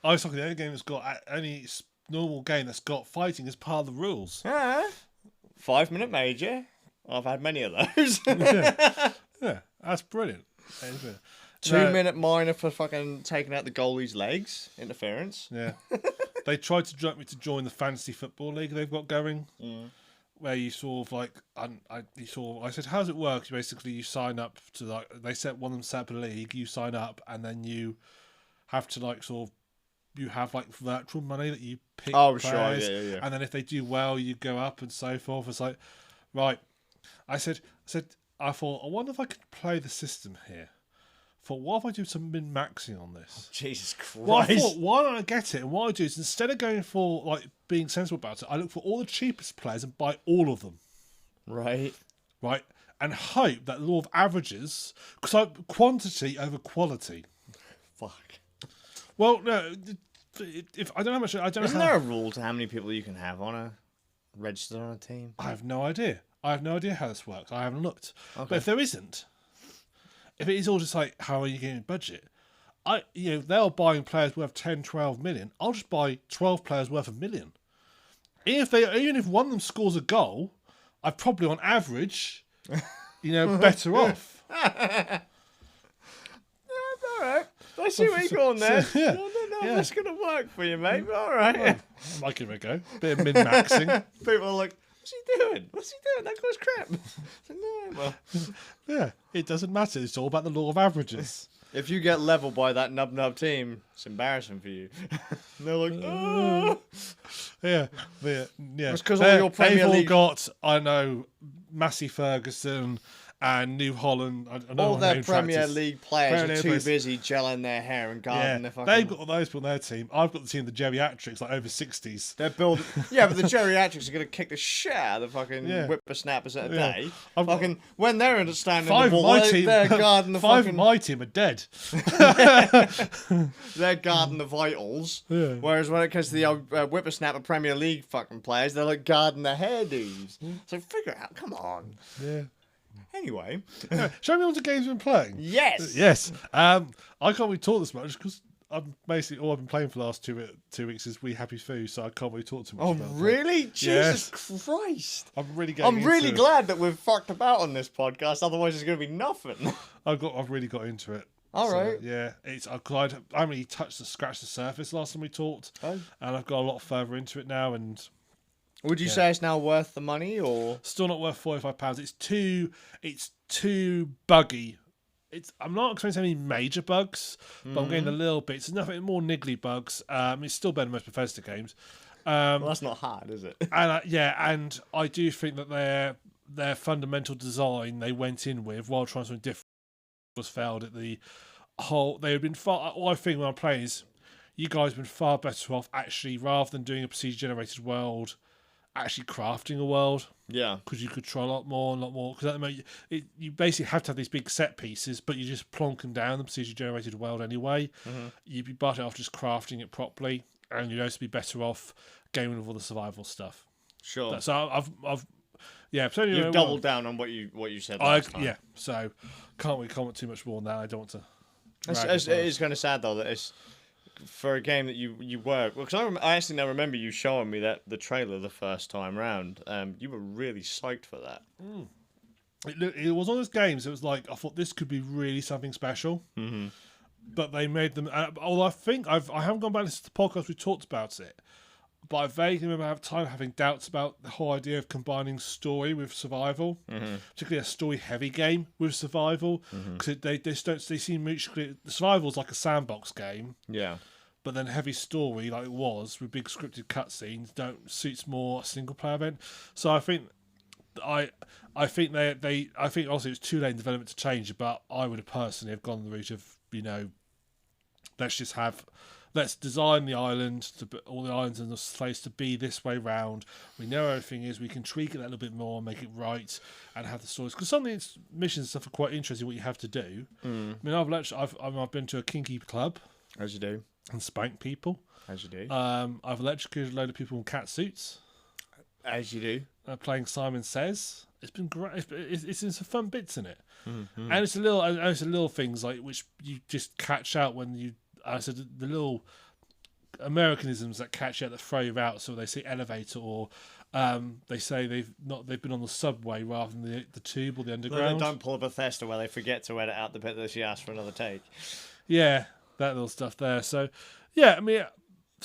[SPEAKER 1] Ice hockey, the only game that's got any normal game that's got fighting as part of the rules.
[SPEAKER 2] 5-minute major. I've had many of those.
[SPEAKER 1] yeah, that's brilliant.
[SPEAKER 2] 2-minute minor for fucking taking out the goalie's legs. Interference.
[SPEAKER 1] Yeah. They tried to get me to join the fantasy football league they've got going. Where you sort of like, I said, how does it work? Basically, you sign up to they set one of them set up a league. You sign up, and then you have to you have virtual money that you pick.
[SPEAKER 2] Oh,
[SPEAKER 1] players,
[SPEAKER 2] sure, yeah.
[SPEAKER 1] And then if they do well, you go up and so forth. It's like, right. I thought, I wonder if I could play the system here. What if I do some min-maxing on this?
[SPEAKER 2] Oh, Jesus Christ.
[SPEAKER 1] Well, I thought, why don't I get it? And what I do is, instead of going for being sensible about it, I look for all the cheapest players and buy all of them.
[SPEAKER 2] Right.
[SPEAKER 1] And hope that the law of averages, because quantity over quality.
[SPEAKER 2] Fuck.
[SPEAKER 1] Well, no, if I don't know how much. I don't know.
[SPEAKER 2] Isn't there a rule to how many people you can have registered on a team?
[SPEAKER 1] I have no idea. I have no idea how this works. I haven't looked. Okay. But if there isn't, if it is all just like, how are you getting a budget? They're buying players worth 10, 12 million. I'll just buy 12 players worth $1 million. Even if one of them scores a goal, I'm probably on average, better off.
[SPEAKER 2] Yeah, all right. I see where you're going there.
[SPEAKER 1] Yeah.
[SPEAKER 2] No, that's going to work for you, mate. All right.
[SPEAKER 1] Well, I might give it a go. Bit of min-maxing.
[SPEAKER 2] People are like, what's he doing? That guy's crap. No, well.
[SPEAKER 1] Yeah, it doesn't matter. It's all about the law of averages.
[SPEAKER 2] If you get leveled by that nub team, it's embarrassing for you. And they're like, oh.
[SPEAKER 1] Yeah.
[SPEAKER 2] It's because all your Premier League...
[SPEAKER 1] They've all got, I know, Massey Ferguson and New Holland.
[SPEAKER 2] All their Premier League players are too busy gelling their hair and guarding their fucking...
[SPEAKER 1] They've got all those people on their team. I've got the team, the geriatrics, over 60s.
[SPEAKER 2] They're building... Yeah, but the geriatrics are going to kick the shit out of the fucking whippersnappers at a day. When they're standing in the ball, they're guarding the
[SPEAKER 1] Five of my team are dead.
[SPEAKER 2] They're guarding the vitals. Yeah. Whereas when it comes to the whippersnapper Premier League fucking players, they're guarding the hairdos. So figure it out. Come on.
[SPEAKER 1] Yeah.
[SPEAKER 2] Anyway,
[SPEAKER 1] show me all the games you've been playing.
[SPEAKER 2] Yes.
[SPEAKER 1] I can't really talk this much because I'm basically all I've been playing for the last 2 weeks is We Happy Foo, so I can't really talk too much.
[SPEAKER 2] Oh,
[SPEAKER 1] about
[SPEAKER 2] really?
[SPEAKER 1] It.
[SPEAKER 2] Jesus Christ!
[SPEAKER 1] I'm really
[SPEAKER 2] glad that we've fucked about on this podcast. Otherwise, it's going to be nothing.
[SPEAKER 1] I've really got into it.
[SPEAKER 2] All right.
[SPEAKER 1] Yeah, I haven't really scratched the surface last time we talked, and I've got a lot further into it now. And
[SPEAKER 2] would you say it's now worth the money, or
[SPEAKER 1] still not worth £45? It's too buggy. I'm not experiencing any major bugs, but I'm getting a little bit. It's nothing more niggly bugs. It's still better than most Bethesda games.
[SPEAKER 2] Well, that's not hard, is it?
[SPEAKER 1] And I do think that their fundamental design they went in with while trying something different was failed at the whole. They've been far. All I think when I'm playing is you guys have been far better off actually, rather than doing a procedure-generated world, actually crafting a world.
[SPEAKER 2] Yeah.
[SPEAKER 1] Because you could try a lot more. Because at the moment, you basically have to have these big set pieces, but you just plonk them down the procedure-generated world anyway. You'd be better off just crafting it properly, and you'd also be better off gaming with all the survival stuff.
[SPEAKER 2] Sure.
[SPEAKER 1] So
[SPEAKER 2] You've doubled down on what you said last time.
[SPEAKER 1] Yeah. So can't really comment too much more on that. I don't want to.
[SPEAKER 2] It is kind of sad though that it's for a game that you were, because I actually now remember you showing me the trailer the first time round. You were really psyched for that.
[SPEAKER 1] It was one of those games. It was like I thought this could be really something special, but they made them. Although I think I haven't gone back to the podcast we talked about it, but I vaguely remember having doubts about the whole idea of combining story with survival, particularly a story-heavy game with survival, because they seem mutually. The survival's like a sandbox game, but then heavy story, like it was with big scripted cutscenes, suits more a single-player event. So I think I think obviously it's too late in development to change it, but I would have personally have gone the route of let's design the island, all the islands in this place to be this way round. We know everything is. We can tweak it a little bit more, make it right, and have the stories. Because some of these missions and stuff are quite interesting. What you have to do. I mean, I've been to a kinky club,
[SPEAKER 2] as you do,
[SPEAKER 1] and spanked people,
[SPEAKER 2] as you do.
[SPEAKER 1] I've electrocuted a load of people in cat suits,
[SPEAKER 2] as you do.
[SPEAKER 1] Playing Simon Says. It's been great. It's some fun bits in it, and it's a little things like which you just catch out when you. I said the little Americanisms that catch you that throw you out. So they say elevator, or they say they've been on the subway rather than the tube or the underground.
[SPEAKER 2] They don't pull a Bethesda where they forget to edit out the bit that she asked for another take.
[SPEAKER 1] Yeah, that little stuff there. So yeah, I mean,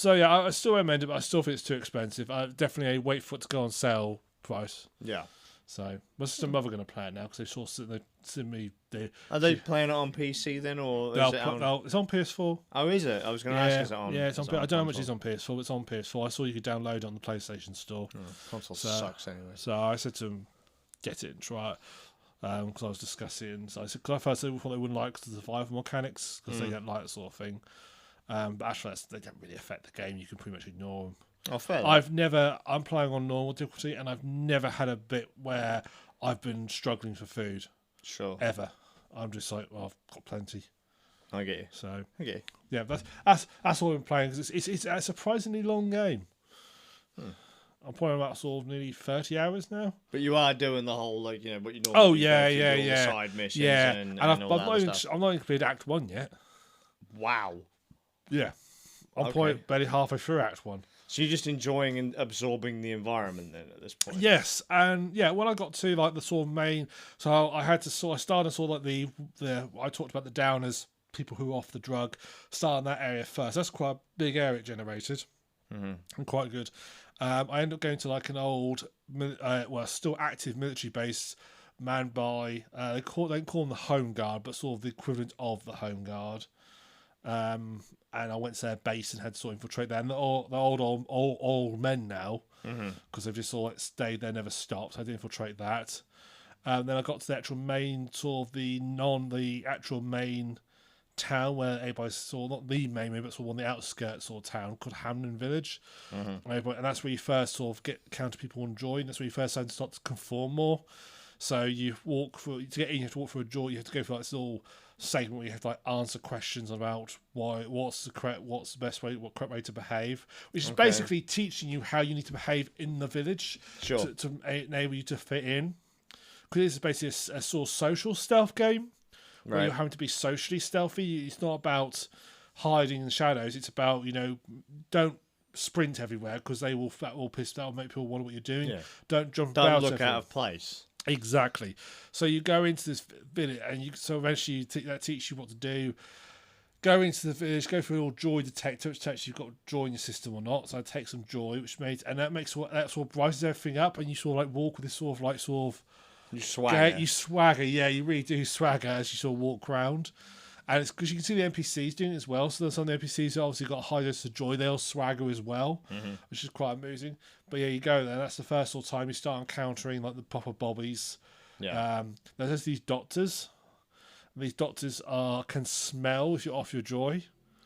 [SPEAKER 1] I still recommend it, but I still think it's too expensive. Definitely wait for it to go on sale price.
[SPEAKER 2] Yeah.
[SPEAKER 1] So my sister and mother going to play it now because they sent me.
[SPEAKER 2] Are they playing it on PC then, or is it on?
[SPEAKER 1] It's on PS4.
[SPEAKER 2] Oh, is it? I was going to ask. Is it on?
[SPEAKER 1] Yeah, it's on. I don't know how much it's on PS4. But it's on PS4. I saw you could download it on the PlayStation Store.
[SPEAKER 2] Console sucks anyway.
[SPEAKER 1] So I said to them, get it and try it. Because I was discussing. So I said, because I first thought they wouldn't like the survival mechanics because they don't like that sort of thing. But actually, they don't really affect the game. You can pretty much ignore them.
[SPEAKER 2] Oh, fair.
[SPEAKER 1] I'm playing on normal difficulty, and I've never had a bit where I've been struggling for food.
[SPEAKER 2] Sure.
[SPEAKER 1] Ever. I'm just like, well, I've got plenty.
[SPEAKER 2] I get you.
[SPEAKER 1] So.
[SPEAKER 2] Okay.
[SPEAKER 1] Yeah, that's all I'm playing. Cause it's a surprisingly long game. I'm playing about sort of nearly 30 hours now.
[SPEAKER 2] But you are doing the whole what you normally.
[SPEAKER 1] Oh
[SPEAKER 2] yeah.
[SPEAKER 1] The
[SPEAKER 2] side missions.
[SPEAKER 1] Yeah,
[SPEAKER 2] and
[SPEAKER 1] I'm
[SPEAKER 2] all
[SPEAKER 1] not
[SPEAKER 2] that
[SPEAKER 1] even
[SPEAKER 2] stuff.
[SPEAKER 1] I'm not even completed Act 1 yet.
[SPEAKER 2] Wow.
[SPEAKER 1] Yeah, I'm probably barely halfway through Act 1.
[SPEAKER 2] So you're just enjoying and absorbing the environment then at this point?
[SPEAKER 1] Yes, and when I got to like the sort of main, so I started like the I talked about the downers, people who are off the drug, start in that area first. That's quite a big area it generated, and quite good. I ended up going to like an old, still active military base manned by they don't call them the Home Guard, but sort of the equivalent of the Home Guard. And I went to their base and had to sort of infiltrate there. And they're old men now because they've just sort of stayed there, never stopped. I did infiltrate that. Then I got to the actual main, sort of the actual main town where everybody's sort of, not the main, but sort of on the outskirts sort of town called Hamden Village. And that's where you first sort of counter people and join. That's where you first start to conform more. So you walk through, to get in, you have to walk through a door. You have to go through like this little segment where you have to like answer questions about what's the correct way to behave, which is basically teaching you how you need to behave in the village to enable you to fit in. Because this is basically a sort of social stealth game where you're having to be socially stealthy. It's not about hiding in the shadows. It's about don't sprint everywhere because that will make people wonder what you're doing. Yeah. Don't jump about.
[SPEAKER 2] Don't look out of place.
[SPEAKER 1] Exactly. So you go into this village, and eventually that teaches you what to do. Go into the village, go through a little joy detector, which tells you you've got joy in your system or not. So I take some joy, that sort of brightens everything up, and you sort of like walk with this sort of
[SPEAKER 2] you swagger.
[SPEAKER 1] You swagger, yeah, you really do swagger as you sort of walk around. And it's because you can see the NPCs doing it as well. So some of the NPCs obviously got high dose of joy. They'll swagger as well, which is quite amusing. But yeah, you go there. That's the first sort of time you start encountering like the proper bobbies. Yeah. There's these doctors. These doctors can smell if you're off your joy.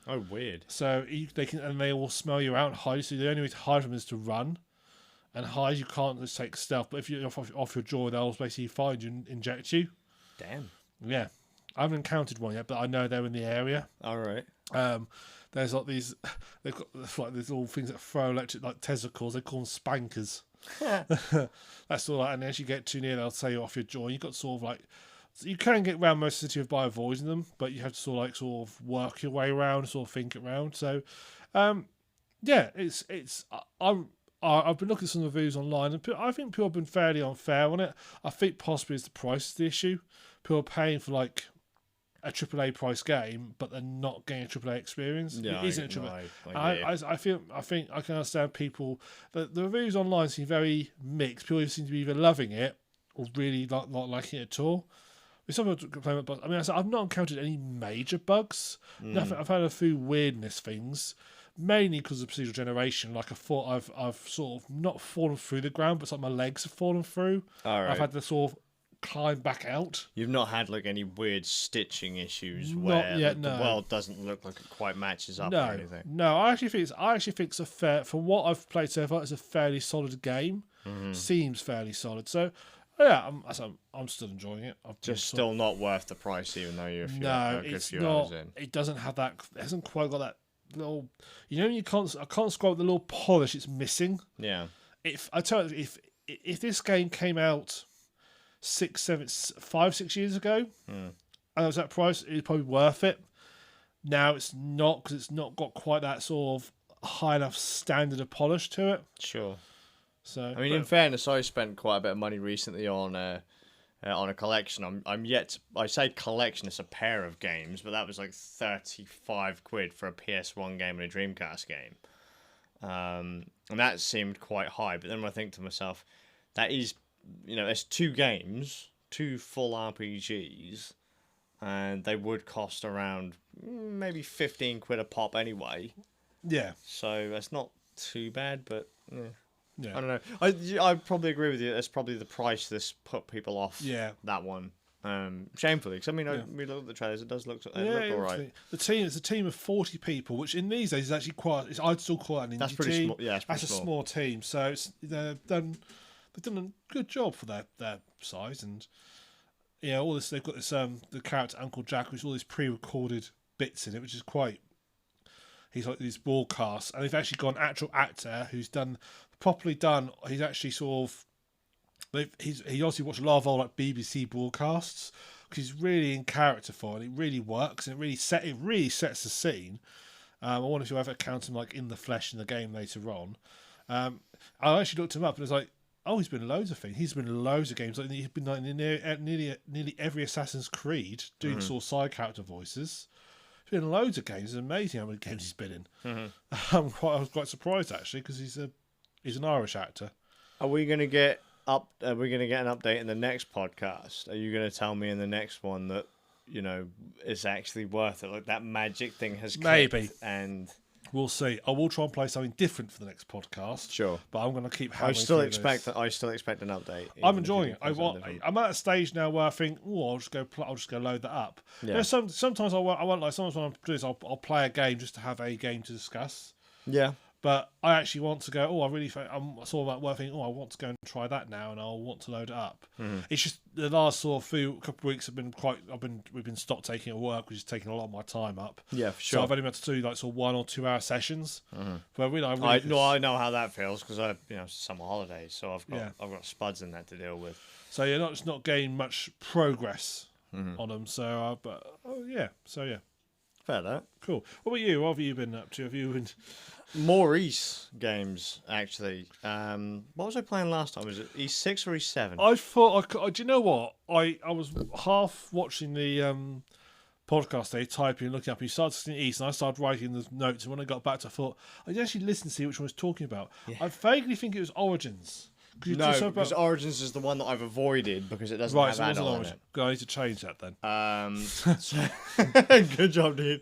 [SPEAKER 2] Oh, weird.
[SPEAKER 1] So they all smell you out and hide. So the only way to hide from them is to run. And hide, you can't just take stealth. But if you're off your jaw, they'll basically find you and inject you.
[SPEAKER 2] Damn.
[SPEAKER 1] Yeah. I haven't encountered one yet, but I know they're in the area.
[SPEAKER 2] All right.
[SPEAKER 1] There's like these, they've got like these all things that throw electric, like testicles. They call them spankers. That's all. And as you get too near, they'll say you're off your jaw. You've got sort of like, you can get around most of the city by avoiding them, but you have to sort of work your way around, sort of think it around. So, yeah, I've been looking at some reviews online, and I think people have been fairly unfair on it. I think possibly it's the price is the issue. People are paying for like a AAA price game, but they're not getting a AAA experience.
[SPEAKER 2] Yeah,
[SPEAKER 1] it isn't a AAA. I think I can understand people. The reviews online seem very mixed. People seem to be either loving it or really not liking it at all. Some people complain about bugs. I mean, I've not encountered any major bugs. I've had a few weirdness things, mainly because of procedural generation. Like I thought I've sort of not fallen through the ground, but it's like my legs have fallen through.
[SPEAKER 2] All right.
[SPEAKER 1] I've had to sort of climb back out.
[SPEAKER 2] You've not had like any weird stitching issues where the world doesn't look like it quite matches up or anything.
[SPEAKER 1] No, I actually think it's a fair, for what I've played so far, it's a fairly solid game. Seems fairly solid. So yeah, I'm still enjoying it.
[SPEAKER 2] Still not worth the price, even though you're a good few hours in.
[SPEAKER 1] It doesn't have that. It hasn't quite got that little. You know, I can't describe the little polish it's missing.
[SPEAKER 2] Yeah.
[SPEAKER 1] If I tell you, if this game came out 5-6 years ago, and it was that price, it'd probably be worth it. Now it's not, because it's not got quite that sort of high enough standard of polish to it.
[SPEAKER 2] Sure.
[SPEAKER 1] So,
[SPEAKER 2] I mean, in fairness, I spent quite a bit of money recently on a collection. I'm yet. I say collection. It's a pair of games, but that was like £35 for a PS1 game and a Dreamcast game, and that seemed quite high. But then I think to myself, that is, there's two games, two full RPGs, and they would cost around maybe £15 a pop anyway.
[SPEAKER 1] Yeah. So
[SPEAKER 2] that's not too bad, but.
[SPEAKER 1] Yeah.
[SPEAKER 2] I don't know. I probably agree with you. That's probably the price this put people off.
[SPEAKER 1] Yeah.
[SPEAKER 2] That one. Shamefully, because we look at the trailers. It does look all right.
[SPEAKER 1] It's a team of 40 people, which in these days is actually quite. I'd still call it an indie
[SPEAKER 2] That's pretty
[SPEAKER 1] team.
[SPEAKER 2] small. Yeah,
[SPEAKER 1] that's a small team. So they've done a good job for their size, and all this. They've got this the character Uncle Jack, which all these pre-recorded bits in it, which is quite. He's like these broadcasts, and they've actually got an actual actor who's properly done. He's actually sort of. He obviously watched a lot of old like BBC broadcasts because he's really in character for it. It really works, and it really sets the scene. I wonder if you ever count him like in the flesh in the game later on. I actually looked him up, and it's like, oh, he's been in loads of things. He's been in loads of games. Like he's been like in nearly every Assassin's Creed doing sort of side character voices. He's been in loads of games. It's amazing how many games he's been in. I was quite surprised actually, because he's an Irish actor.
[SPEAKER 2] Are we going to get an update in the next podcast? Are you going to tell me in the next one that it's actually worth it? Like that magic thing has
[SPEAKER 1] maybe,
[SPEAKER 2] and
[SPEAKER 1] we'll see. I will try and play something different for the next podcast.
[SPEAKER 2] Sure,
[SPEAKER 1] but I'm going to keep.
[SPEAKER 2] I still expect an update.
[SPEAKER 1] I'm enjoying it. I'm at a stage now where I think, I'll just go load that up. Yeah. Sometimes I won't like. Sometimes when I'm doing this, I'll play a game just to have a game to discuss.
[SPEAKER 2] Yeah.
[SPEAKER 1] But I actually want to go. I'm sort of like thinking, I want to go and try that now, and I'll want to load it up. It's just the last sort of couple of weeks have been we've been stopped taking at work, which is taking a lot of my time up.
[SPEAKER 2] Yeah, for sure.
[SPEAKER 1] So I've only been able to do like sort of 1 or 2 hour sessions. But
[SPEAKER 2] I know how that feels because summer holidays, so I've got spuds in that to deal with.
[SPEAKER 1] So you're not getting much progress on them. So
[SPEAKER 2] fair that.
[SPEAKER 1] Cool. What about you? What have you been up to? Have you been?
[SPEAKER 2] More East games, actually. What was I playing last time? Was it E6 or E7?
[SPEAKER 1] I thought, do you know what? I was half watching the podcast day, typing and looking up. He started seeing East, and I started writing the notes. And when I got back to, I thought, I did actually listen to see which one I was talking about. Yeah. I vaguely think it was Origins.
[SPEAKER 2] Because Origins is the one that I've avoided because it doesn't have add-on in it.
[SPEAKER 1] I need to change that then.
[SPEAKER 2] Good job, dude.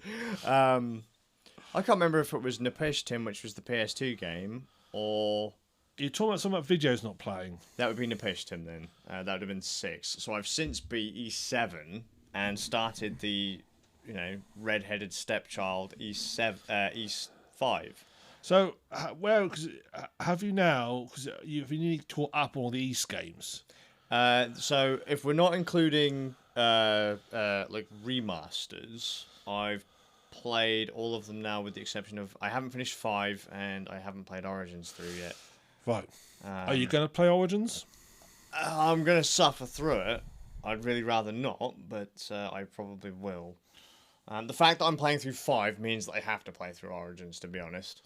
[SPEAKER 2] I can't remember if it was Nepishtim, which was the PS2 game, or...
[SPEAKER 1] You're talking about something about videos not playing.
[SPEAKER 2] That would be Nepishtim then. That would have been 6. So I've since beat E7 and started the red-headed stepchild East 5.
[SPEAKER 1] So, cause, have you now? Because you've been caught up on all the East games.
[SPEAKER 2] So if we're not including like remasters, I've played all of them now, with the exception of I haven't finished 5 and I haven't played Origins through yet.
[SPEAKER 1] Right. Are you going to play Origins?
[SPEAKER 2] I'm going to suffer through it. I'd really rather not, but I probably will. The fact that I'm playing through 5 means that I have to play through Origins, to be honest.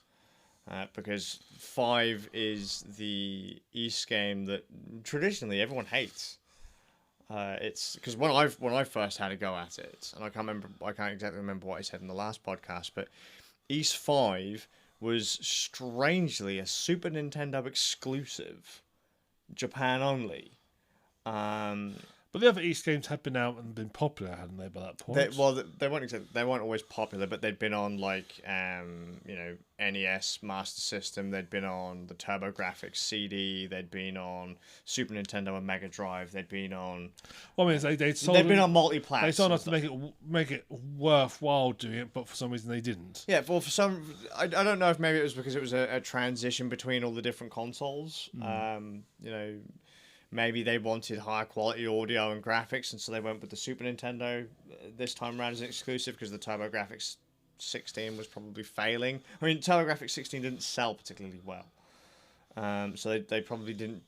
[SPEAKER 2] Because 5 is the East game that traditionally everyone hates. It's because when I first had a go at it, and I can't exactly remember what I said in the last podcast, but East 5 was strangely a Super Nintendo exclusive, Japan only.
[SPEAKER 1] But the other East games had been out and been popular, hadn't they, by that point?
[SPEAKER 2] They weren't always popular, but they'd been on like NES Master System. They'd been on the TurboGrafx CD. They'd been on Super Nintendo and Mega Drive. They'd been on.
[SPEAKER 1] Well, I mean,
[SPEAKER 2] they'd been on multi-platform.
[SPEAKER 1] They sold enough to make it worthwhile doing it, but for some reason they didn't.
[SPEAKER 2] Yeah, well, for some, I don't know if maybe it was because it was a transition between all the different consoles. Maybe they wanted higher quality audio and graphics, and so they went with the Super Nintendo this time around as an exclusive, because the TurboGrafx 16 was probably failing. I mean, TurboGrafx 16 didn't sell particularly well. So they probably didn't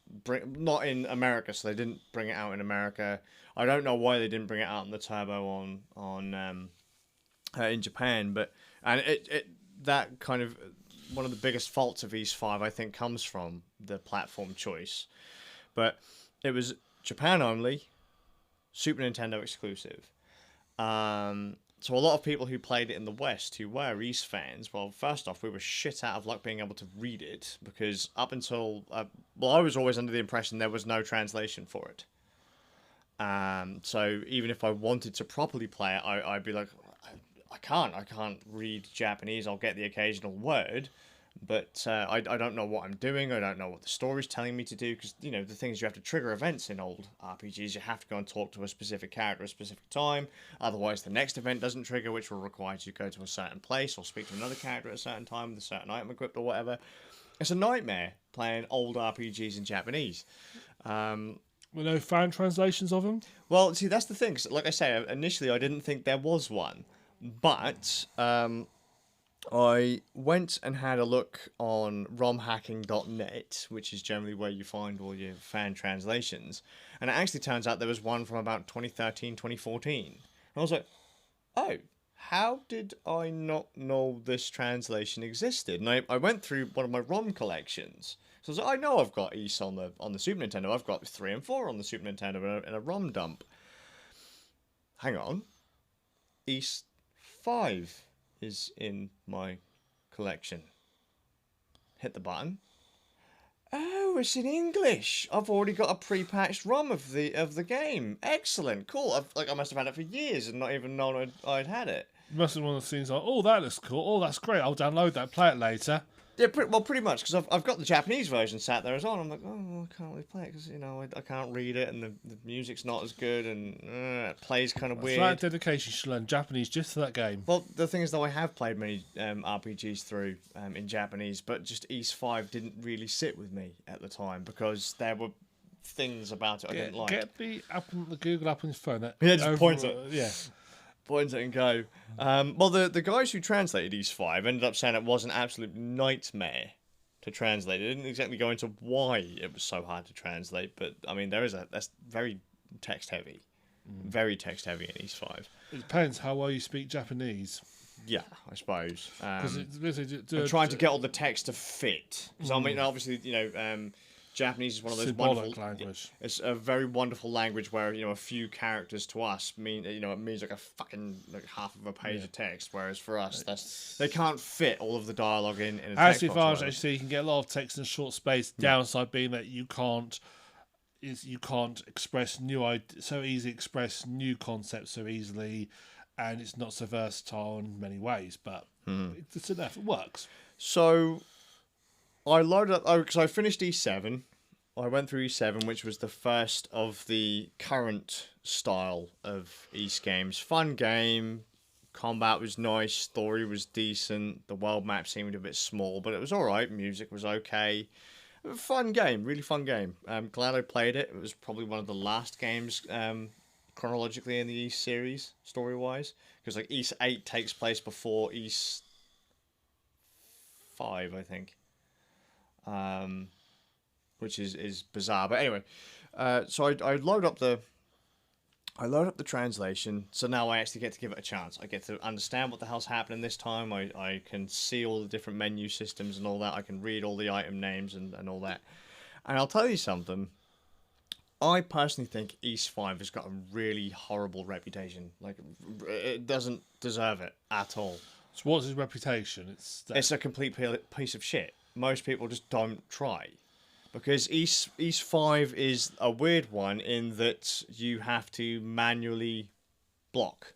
[SPEAKER 2] not in America, so they didn't bring it out in America. I don't know why they didn't bring it out in the Turbo in Japan, but that kind of one of the biggest faults of East 5, I think, comes from the platform choice. But it was Japan only, Super Nintendo exclusive. So a lot of people who played it in the West, who were East fans, well, first off, we were shit out of luck being able to read it, because up until... I was always under the impression there was no translation for it. So even if I wanted to properly play it, I'd be like, I can't read Japanese. I'll get the occasional word, but I don't know what I'm doing. I don't know what the story's telling me to do, because, the thing is, you have to trigger events in old RPGs. You have to go and talk to a specific character at a specific time. Otherwise, the next event doesn't trigger, which will require you to go to a certain place or speak to another character at a certain time with a certain item equipped or whatever. It's a nightmare playing old RPGs in Japanese.
[SPEAKER 1] Were no fan translations of them?
[SPEAKER 2] Well, see, that's the thing. 'Cause like I say, initially I didn't think there was one. But... I went and had a look on romhacking.net, which is generally where you find all your fan translations. And it actually turns out there was one from about 2013, 2014. And I was like, oh, how did I not know this translation existed? And I went through one of my ROM collections. So I was like, I know I've got East on the Super Nintendo. I've got 3 and 4 on the Super Nintendo in a ROM dump. Hang on. East 5 is in my collection. Hit the button. Oh, it's in English. I've already got a pre-patched ROM of the game. Excellent, cool. I must have had it for years and not even known I'd had it.
[SPEAKER 1] You must have one of the things like, oh, that looks cool. Oh, that's great. I'll download that, play it later.
[SPEAKER 2] Yeah, pretty much, because I've got the Japanese version sat there as well. And I'm like, oh, I can't really play it because I can't read it, and the music's not as good, and it plays kind of weird.
[SPEAKER 1] For that dedication, you should learn Japanese just for that game.
[SPEAKER 2] Well, the thing is, though, I have played many RPGs through in Japanese, but just East 5 didn't really sit with me at the time, because there were things about it I didn't like.
[SPEAKER 1] Get the Google app on his phone.
[SPEAKER 2] Just point it.
[SPEAKER 1] Yeah.
[SPEAKER 2] Point it and go. Well, the guys who translated East 5 ended up saying it was an absolute nightmare to translate. They didn't exactly go into why it was so hard to translate, but I mean, that's very text heavy. Very text heavy in East 5.
[SPEAKER 1] It depends how well you speak Japanese.
[SPEAKER 2] Yeah, I suppose.
[SPEAKER 1] I'm
[SPEAKER 2] trying to get all the text to fit. Because I mean, obviously, Japanese is one of those wonderful
[SPEAKER 1] language.
[SPEAKER 2] It's a very wonderful language where a few characters to us mean it means like a fucking half of a page of text, whereas for us they can't fit all of the dialogue in a text box.
[SPEAKER 1] As you can get a lot of text in a short space. Downside being that you can't express express new concepts so easily, and it's not so versatile in many ways. But it's enough. It works.
[SPEAKER 2] So I loaded up because I finished E7. I went through E7, which was the first of the current style of East games. Fun game, Combat was nice, story was decent, the world map seemed a bit small, but it was alright, music was okay. Fun game, really fun game. I'm glad I played it. It was probably one of the last games chronologically in the East series, story-wise. Because like East 8 takes place before East 5, I think. Which is bizarre. But anyway, so I load up the translation, so now I actually get to give it a chance. I get to understand what the hell's happening this time. I can see all the different menu systems and all that. I can read all the item names and all that. And I'll tell you something. I personally think East 5 has got a really horrible reputation. Like, it doesn't deserve it at all.
[SPEAKER 1] So what's his reputation?
[SPEAKER 2] It's a complete piece of shit. Most people just don't try. Because East 5 is a weird one in that you have to manually block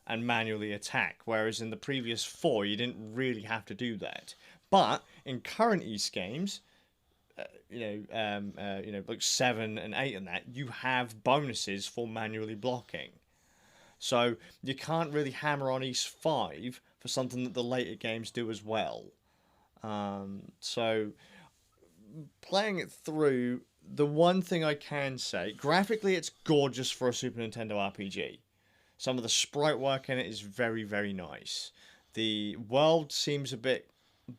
[SPEAKER 2] and manually attack, whereas in the previous 4 you didn't really have to do that. But in current East games, like 7 and 8 and that, you have bonuses for manually blocking. So you can't really hammer on East 5 for something that the later games do as well. So playing it through, the one thing I can say, graphically it's gorgeous for a Super Nintendo RPG. Some of the sprite work in it is very, very nice. The world seems a bit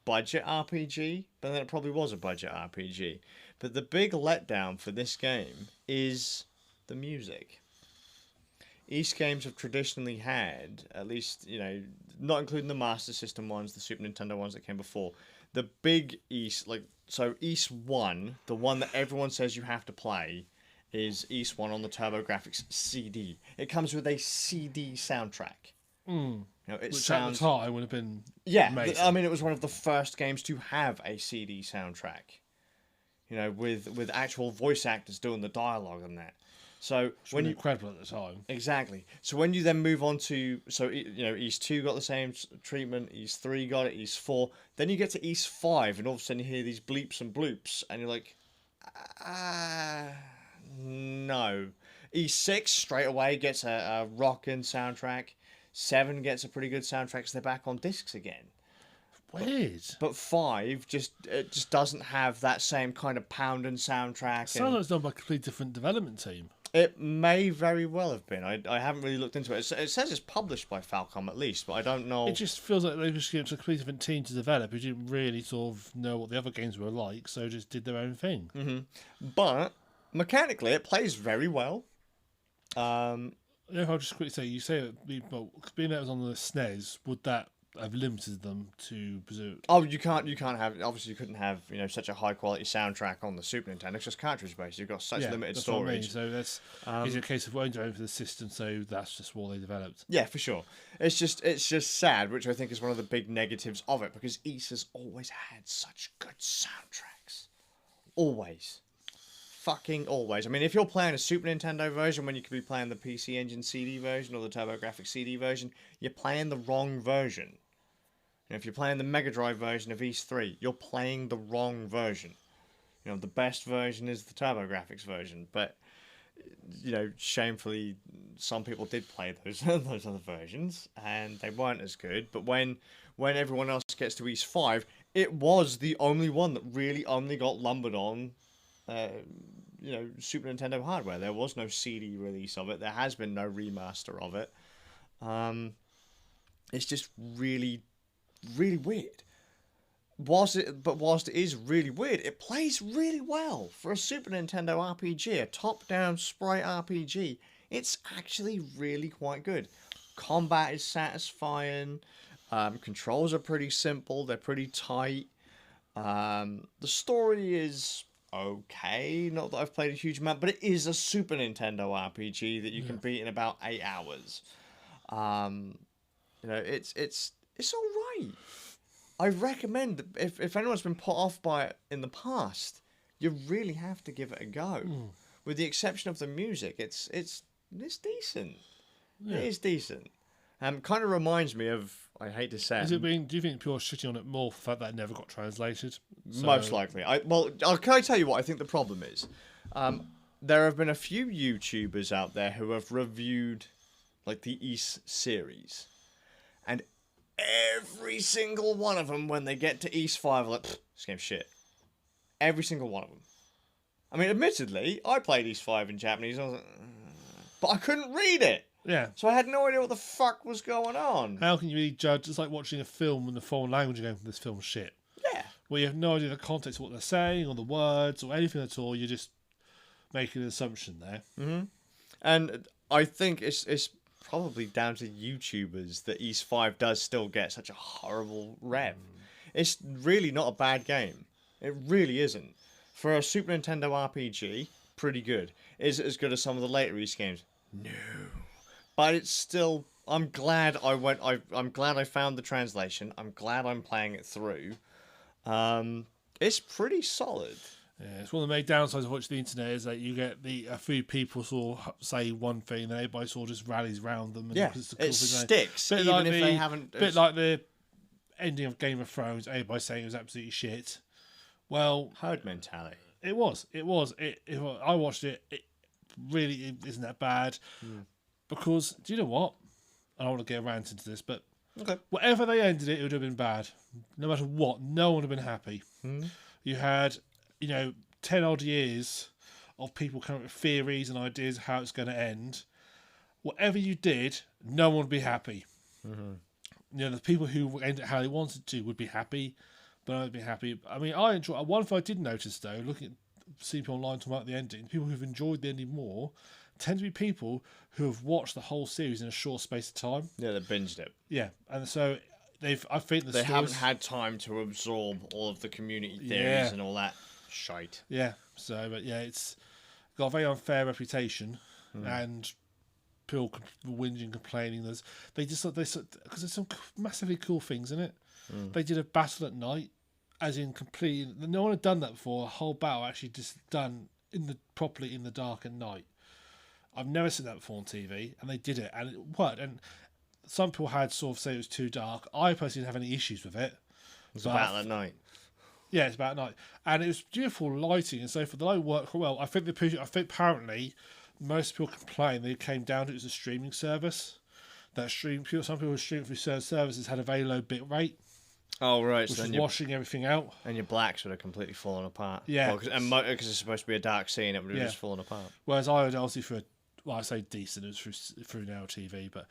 [SPEAKER 2] budget RPG, but then it probably was a budget RPG. But the big letdown for this game is the music. East games have traditionally had, at least, not including the Master System ones, the Super Nintendo ones that came before, the big East, so East 1, the one that everyone says you have to play, is East 1 on the TurboGrafx CD. It comes with a CD soundtrack.
[SPEAKER 1] Which sounds, at the time would have been amazing.
[SPEAKER 2] I mean, it was one of the first games to have a CD soundtrack. With actual voice actors doing the dialogue and that. So
[SPEAKER 1] when incredible at the time.
[SPEAKER 2] Exactly. So when you then move on to East 2 got the same treatment, East 3 got it, East 4, then you get to East 5 and all of a sudden you hear these bleeps and bloops and you're like, no. East 6 straight away gets a rockin' soundtrack. 7 gets a pretty good soundtrack because they're back on discs again.
[SPEAKER 1] Weird.
[SPEAKER 2] But 5 just doesn't have that same kind of pounding soundtrack.
[SPEAKER 1] It sounds like it's done by a completely different development team.
[SPEAKER 2] It may very well have been. I haven't really looked into it. It says it's published by Falcom at least, but I don't know.
[SPEAKER 1] It just feels like they just gave it to a completely different team to develop who didn't really sort of know what the other games were like, so just did their own thing.
[SPEAKER 2] Mm-hmm. But mechanically, it plays very well.
[SPEAKER 1] If I'll just quickly say, you say that being that it was on the SNES, would that have limited them to presume?
[SPEAKER 2] Oh, you can't have. Obviously, you couldn't have such a high quality soundtrack on the Super Nintendo. It's just cartridge based. You've got such limited storage.
[SPEAKER 1] What I mean. So that's is it a case of owned for the system. So that's just what they developed.
[SPEAKER 2] Yeah, for sure. It's just sad, which I think is one of the big negatives of it, because East has always had such good soundtracks. Always. Fucking always. I mean, if you're playing a Super Nintendo version when you could be playing the PC Engine CD version or the TurboGrafx CD version, you're playing the wrong version. If you're playing the Mega Drive version of East 3, you're playing the wrong version. The best version is the TurboGrafx version, but shamefully, some people did play those other versions, and they weren't as good. But when everyone else gets to East 5, it was the only one that really only got lumbered on Super Nintendo hardware. There was no CD release of it. There has been no remaster of it. It's just really, really weird. Whilst it is really weird, it plays really well for a Super Nintendo RPG, a top-down sprite RPG. It's actually really quite good. Combat is satisfying. Controls are pretty simple. They're pretty tight. The story is okay. Not that I've played a huge amount, but it is a Super Nintendo RPG that you can beat in about 8 hours. It's all right. I recommend that if anyone's been put off by it in the past, you really have to give it a go. With the exception of the music, it's decent. Yeah. It is decent. Kind of reminds me of, I hate to say
[SPEAKER 1] do you think people are shitting on it more for the fact that it never got translated?
[SPEAKER 2] Most likely. Can I tell you what I think the problem is? There have been a few YouTubers out there who have reviewed the East series. And every single one of them, when they get to East 5, are like, this game's shit. Every single one of them. I mean, admittedly, I played East 5 in Japanese. I was like, but I couldn't read it.
[SPEAKER 1] Yeah.
[SPEAKER 2] So I had no idea what the fuck was going on.
[SPEAKER 1] How can you really judge? It's like watching a film in a foreign language and going, this film's shit.
[SPEAKER 2] Yeah.
[SPEAKER 1] Well, you have no idea the context of what they're saying or the words or anything at all. You're just making an assumption there.
[SPEAKER 2] Mm-hmm. And I think it's probably down to YouTubers that East 5 does still get such a horrible rep. It's really not a bad game. It really isn't. For a Super Nintendo RPG, pretty good. Is it as good as some of the later East games? No. But it's still... I'm glad I'm glad I found the translation. I'm glad I'm playing it through. It's pretty solid.
[SPEAKER 1] Yeah, it's one of the main downsides of watching the internet is that you get a few people sort of say one thing, and everybody sort of just rallies around them. And
[SPEAKER 2] Yeah,
[SPEAKER 1] it's a cool
[SPEAKER 2] it
[SPEAKER 1] thing.
[SPEAKER 2] sticks, even
[SPEAKER 1] like
[SPEAKER 2] if they haven't...
[SPEAKER 1] A bit like the ending of Game of Thrones, everybody saying it was absolutely shit. Well...
[SPEAKER 2] herd mentality.
[SPEAKER 1] It was. I watched it. It really isn't that bad. Because, do you know what? I don't want to get a rant into this, but
[SPEAKER 2] Okay.
[SPEAKER 1] whatever they ended it would have been bad. No matter what, no one would have been happy. You had... 10 odd years of people coming up with theories and ideas of how it's going to end. Whatever you did, no one would be happy. The people who ended it how they wanted to would be happy, but I would be happy. I mean, I enjoy. One thing I did notice though, looking at seeing people online talking about the ending, people who've enjoyed the ending more tend to be people who have watched the whole series in a short space of time.
[SPEAKER 2] Yeah, they binged it.
[SPEAKER 1] Yeah, and so I think
[SPEAKER 2] they haven't had time to absorb all of the community theories and all that shite.
[SPEAKER 1] Yeah. So, but yeah, it's got a very unfair reputation, and people whinging, complaining. Because there's some massively cool things in it. They did a battle at night, as in completely. No one had done that before. A whole battle actually just done properly in the dark at night. I've never seen that before on TV, and they did it, and it worked. And some people had sort of say it was too dark. I personally didn't have any issues with it.
[SPEAKER 2] It's a battle at night.
[SPEAKER 1] Yeah, it's about night, and it was beautiful lighting, and so for the light worked quite well. I think apparently most people complain they came down to it was a streaming service. Some people who stream through certain services had a very low bit rate.
[SPEAKER 2] Oh right,
[SPEAKER 1] which
[SPEAKER 2] so
[SPEAKER 1] is washing everything out,
[SPEAKER 2] and your blacks would have completely fallen apart.
[SPEAKER 1] Yeah,
[SPEAKER 2] because it's supposed to be a dark scene, it would have just fallen apart.
[SPEAKER 1] Whereas I would obviously I say decent, it was through now TV, but.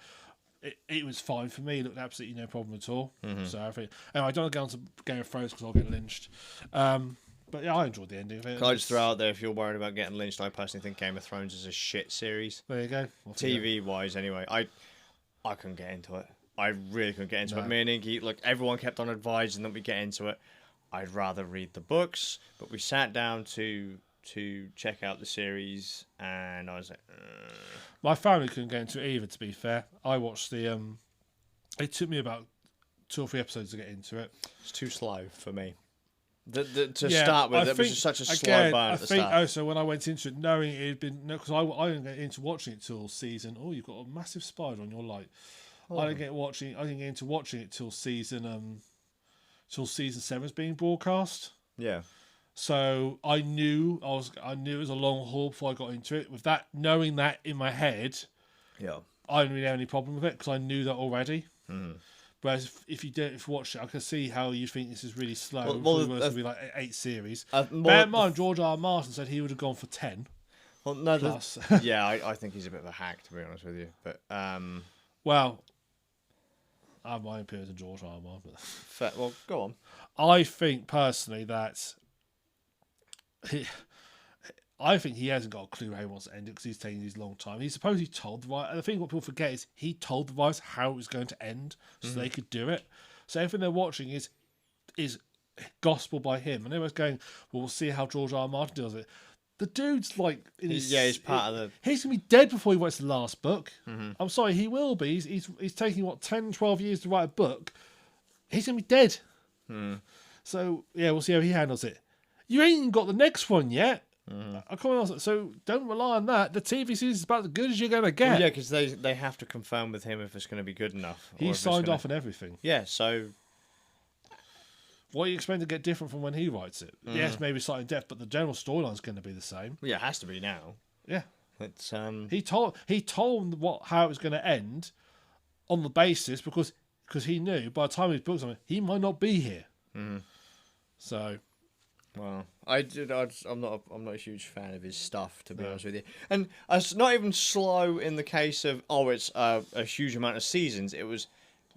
[SPEAKER 1] It was fine for me. It looked absolutely no problem at all. So I think, I don't go on to Game of Thrones because I'll get lynched. But yeah, I enjoyed the ending of it.
[SPEAKER 2] Can I just throw out there, if you're worried about getting lynched, I personally think Game of Thrones is a shit series.
[SPEAKER 1] There you go.
[SPEAKER 2] TV wise, anyway, I couldn't get into it. I really couldn't get into it. Me and Inky, look, everyone kept on advising that we get into it. I'd rather read the books, but we sat down to check out the series, and I was like,
[SPEAKER 1] My family couldn't get into it either, to be fair. I watched the... it took me about 2 or 3 episodes to get into it.
[SPEAKER 2] It's too slow for me. Start with, it was just such a slow burn at the start.
[SPEAKER 1] Also, when I went into it, knowing it had been... Because I didn't get into watching it till season... Oh, you've got a massive spider on your light. I didn't get into watching it till season 7 was being broadcast.
[SPEAKER 2] Yeah.
[SPEAKER 1] So I knew it was a long haul before I got into it. With that, knowing that in my head, I didn't really have any problem with it because I knew that already. Whereas if you watch it, I can see how you think this is really slow. It was going to be like 8 series. Bear in mind, George R. R. Martin said he would have gone for 10.
[SPEAKER 2] Well, no, plus. Yeah, I think he's a bit of a hack, to be honest with you. But
[SPEAKER 1] well, I have my opinion on George R. R. Martin.
[SPEAKER 2] Well, go on.
[SPEAKER 1] I think personally that. I think he hasn't got a clue how he wants to end it because he's taking his long time. He's supposedly told the writers. I think what people forget is he told the writers how it was going to end so they could do it. So everything they're watching is gospel by him. And everyone's going, well, we'll see how George R. R. Martin does it. The dude's like...
[SPEAKER 2] he's part of the...
[SPEAKER 1] He's going to be dead before he writes the last book. I'm sorry, he will be. He's taking, 10, 12 years to write a book. He's going to be dead. So, yeah, we'll see how he handles it. You ain't even got the next one yet. So don't rely on that. The TV series is about as good as you're going to get.
[SPEAKER 2] Well, yeah, because they have to confirm with him if it's going to be good enough.
[SPEAKER 1] He signed off on everything.
[SPEAKER 2] Yeah, so...
[SPEAKER 1] What are you expecting to get different from when he writes it? Yes, maybe slightly in depth, but the general storyline's going to be the same.
[SPEAKER 2] Yeah, it has to be now.
[SPEAKER 1] Yeah.
[SPEAKER 2] It's
[SPEAKER 1] He told how it was going to end on the basis because because he knew by the time he booked something, he might not be here. So,
[SPEAKER 2] well, I'm not a huge fan of his stuff, to be honest with you. And it's not even slow in the case of it's a huge amount of seasons. It was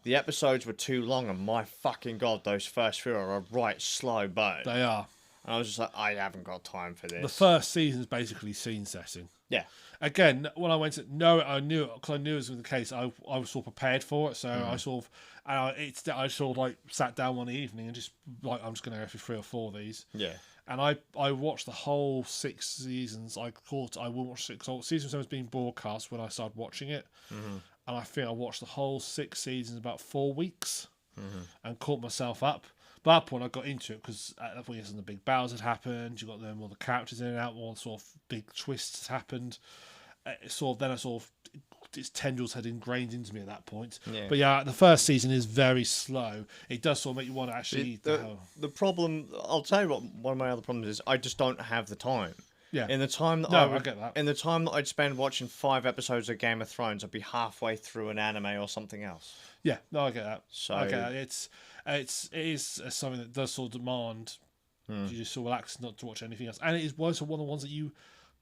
[SPEAKER 2] the episodes were too long, and my fucking god, those first few are a right slow burn.
[SPEAKER 1] they are.
[SPEAKER 2] And I was just like, I haven't got time for this.
[SPEAKER 1] The first season is basically scene setting.
[SPEAKER 2] Yeah.
[SPEAKER 1] Again, when I went to I knew it because I knew it was the case. I was sort of prepared for it, so I sort of I sort of like sat down one evening and just like I'm just going to go through 3 or 4 of these.
[SPEAKER 2] Yeah.
[SPEAKER 1] And I watched the whole 6 seasons. I will watch 6. So season 7 was being broadcast when I started watching it, and I think I watched the whole 6 seasons in about 4 weeks, and caught myself up. By that point, I got into it because at that point, the big battles had happened. You got them, all the characters in and out, all sort of big twists had happened. Its tendrils had ingrained into me at that point.
[SPEAKER 2] Yeah.
[SPEAKER 1] But yeah, the first season is very slow. It does sort of make you want to actually.
[SPEAKER 2] The problem, I'll tell you what. One of my other problems is I just don't have the time.
[SPEAKER 1] Yeah.
[SPEAKER 2] In the time that
[SPEAKER 1] I get that.
[SPEAKER 2] In the time that I'd spend watching 5 episodes of Game of Thrones, I'd be halfway through an anime or something else.
[SPEAKER 1] Yeah, no, I get that.
[SPEAKER 2] So
[SPEAKER 1] I get that. It is something that does sort of demand you just sort of relax not to watch anything else, and it is one of the ones that you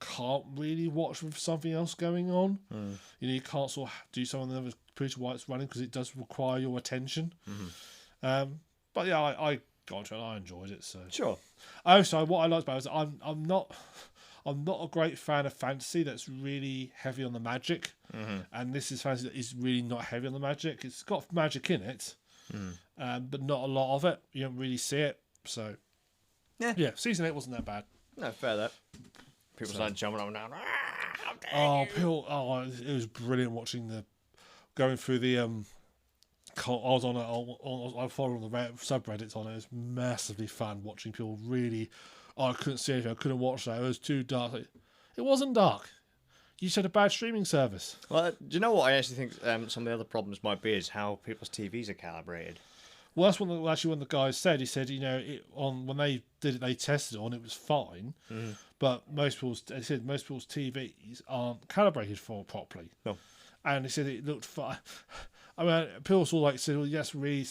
[SPEAKER 1] can't really watch with something else going on. You know, you can't sort of do something that was pretty while it's running because it does require your attention. But yeah, I got into it. I enjoyed it. So
[SPEAKER 2] sure.
[SPEAKER 1] Also, what I liked about it is I'm not a great fan of fantasy that's really heavy on the magic, and this is fantasy that is really not heavy on the magic. It's got magic in it, but not a lot of it. You don't really see it. So yeah, season 8 wasn't that bad.
[SPEAKER 2] No, fair that. People started jumping up and down.
[SPEAKER 1] It was brilliant watching going through the I was I followed on the subreddits on it. It was massively fun watching people really. I couldn't see anything. I couldn't watch that. It was too dark. It wasn't dark. You said a bad streaming service.
[SPEAKER 2] Well, do you know what I actually think some of the other problems might be is how people's TVs are calibrated.
[SPEAKER 1] Well, that's what the guy said. He said, when they did it, they tested it on, it was fine. But most people's TVs aren't calibrated for properly.
[SPEAKER 2] No.
[SPEAKER 1] And he said it looked fine. I mean, people sort of said, well, that's really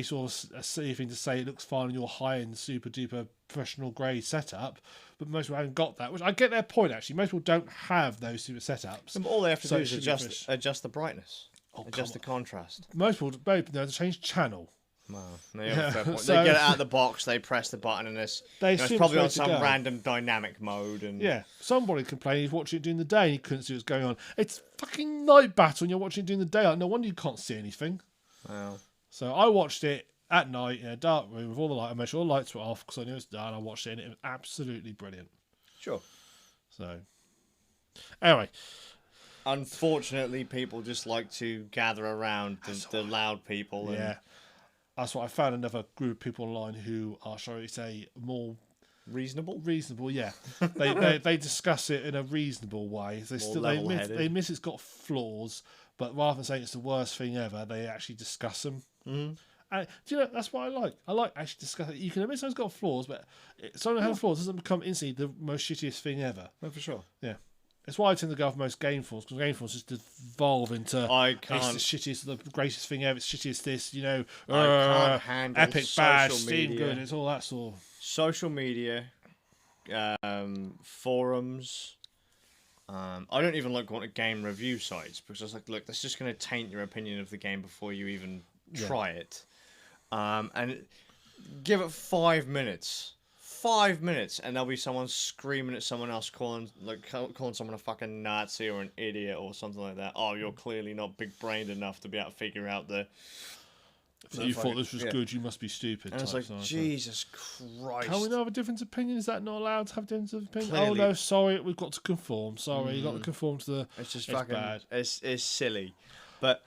[SPEAKER 1] sort of a silly thing to say. It looks fine on your high-end, super-duper professional grade setup. But most people haven't got that, which I get their point, actually. Most people don't have those super setups.
[SPEAKER 2] And all they have to do is adjust the brightness. Adjust the contrast.
[SPEAKER 1] Most people don't change channel.
[SPEAKER 2] Wow. They get it out of the box, they press the button, and it's probably on some random dynamic mode. And
[SPEAKER 1] yeah, somebody complained he's watching it during the day and he couldn't see what's going on. It's fucking night battle and you're watching it during the day. No wonder you can't see anything.
[SPEAKER 2] Wow.
[SPEAKER 1] So I watched it at night in a dark room with all the light. I made sure all the lights were off because I knew it was dark. I watched it and it was absolutely brilliant.
[SPEAKER 2] Sure.
[SPEAKER 1] So, anyway.
[SPEAKER 2] Unfortunately, people just like to gather around the loud people. And
[SPEAKER 1] yeah. That's what I found another group of people online who are, shall we say, more
[SPEAKER 2] reasonable.
[SPEAKER 1] Yeah, they discuss it in a reasonable way. They admit it's got flaws, but rather than saying it's the worst thing ever, they actually discuss them. And do you know that's what I like? I like actually discussing. You can admit something's got flaws, but something that has flaws doesn't become instantly the most shittiest thing ever.
[SPEAKER 2] No, for sure.
[SPEAKER 1] Yeah. It's why I tend to go for most gamefuls, because gamefuls just devolve into it's the shittiest, the greatest thing ever. It's shittiest this,
[SPEAKER 2] I can't handle
[SPEAKER 1] epic bad, Steam good. It's all that sort of
[SPEAKER 2] social media, forums. I don't even like going to game review sites because I was like, look, that's just going to taint your opinion of the game before you even try it. And give it 5 minutes. 5 minutes, and there'll be someone screaming at someone else, calling someone a fucking Nazi or an idiot or something like that. Oh, you're clearly not big-brained enough to be able to figure out the.
[SPEAKER 1] If you thought this was good, you must be stupid.
[SPEAKER 2] And it's like, Jesus Christ!
[SPEAKER 1] Can we not have a different opinion? Is that not allowed to have different opinion?
[SPEAKER 2] Clearly.
[SPEAKER 1] Oh no, sorry, we've got to conform. Sorry, you've got to conform to the.
[SPEAKER 2] It's just fucking bad. It's silly, but.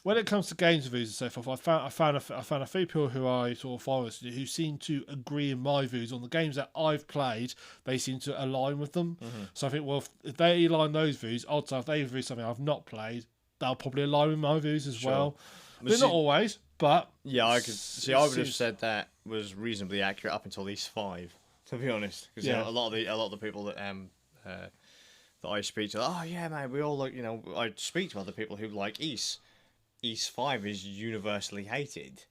[SPEAKER 1] When it comes to games reviews and so forth, I found a few people who I sort of follow who seem to agree in my views on the games that I've played. They seem to align with them. So I think, well, if they align those views, odds are if they review something I've not played, they'll probably align with my views as well. But not always, but
[SPEAKER 2] yeah, I could see. I would have said that was reasonably accurate up until these 5, to be honest, because a lot of the people that I speak to, oh yeah, man, we all like, I speak to other people who like East. Ys 5 is universally hated.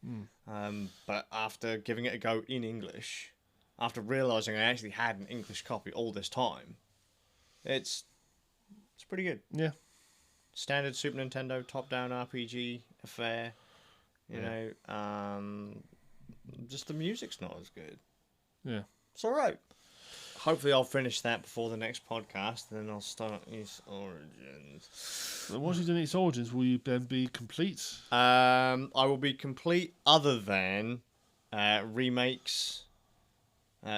[SPEAKER 2] But after giving it a go in English, after realising I actually had an English copy all this time, it's pretty good.
[SPEAKER 1] Yeah.
[SPEAKER 2] Standard Super Nintendo top-down RPG affair. You know, just the music's not as good.
[SPEAKER 1] Yeah.
[SPEAKER 2] It's alright. Hopefully I'll finish that before the next podcast, and then I'll start Ys Origins.
[SPEAKER 1] So once you've done Ys Origins, will you then be complete?
[SPEAKER 2] I will be complete other than remakes.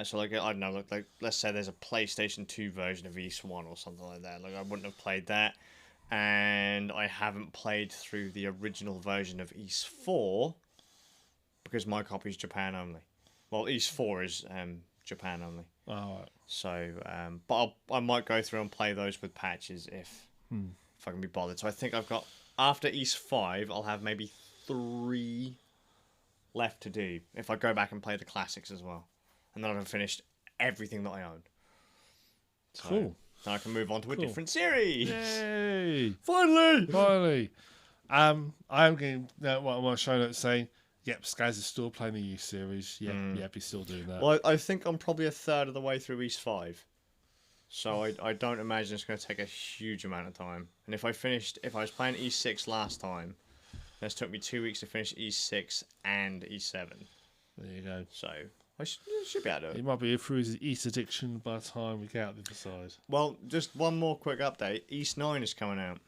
[SPEAKER 2] So like, I don't know, like let's say there's a PlayStation 2 version of Ys 1 or something like that. Like I wouldn't have played that. And I haven't played through the original version of Ys 4 because my copy is Japan only. Well, Ys 4 is Japan only.
[SPEAKER 1] Oh, right.
[SPEAKER 2] So, but I might go through and play those with patches if I can be bothered. So I think I've got, after Ys 5, I'll have maybe 3 left to do if I go back and play the classics as well. And then I've finished everything that I own. So,
[SPEAKER 1] Cool.
[SPEAKER 2] Now I can move on to a different series.
[SPEAKER 1] Yay!
[SPEAKER 2] Finally!
[SPEAKER 1] I am getting what my show notes saying. Yep, Skazz is still playing the Ys series. Yep, he's still doing that.
[SPEAKER 2] Well, I think I'm probably a third of the way through Ys 5. So I don't imagine it's going to take a huge amount of time. And if I was playing Ys 6 last time, this took me 2 weeks to finish Ys 6 and Ys 7.
[SPEAKER 1] There you go.
[SPEAKER 2] So I should be able to do it.
[SPEAKER 1] He might be through his Ys addiction by the time we get out the other side.
[SPEAKER 2] Well, just one more quick update. Ys 9 is coming out.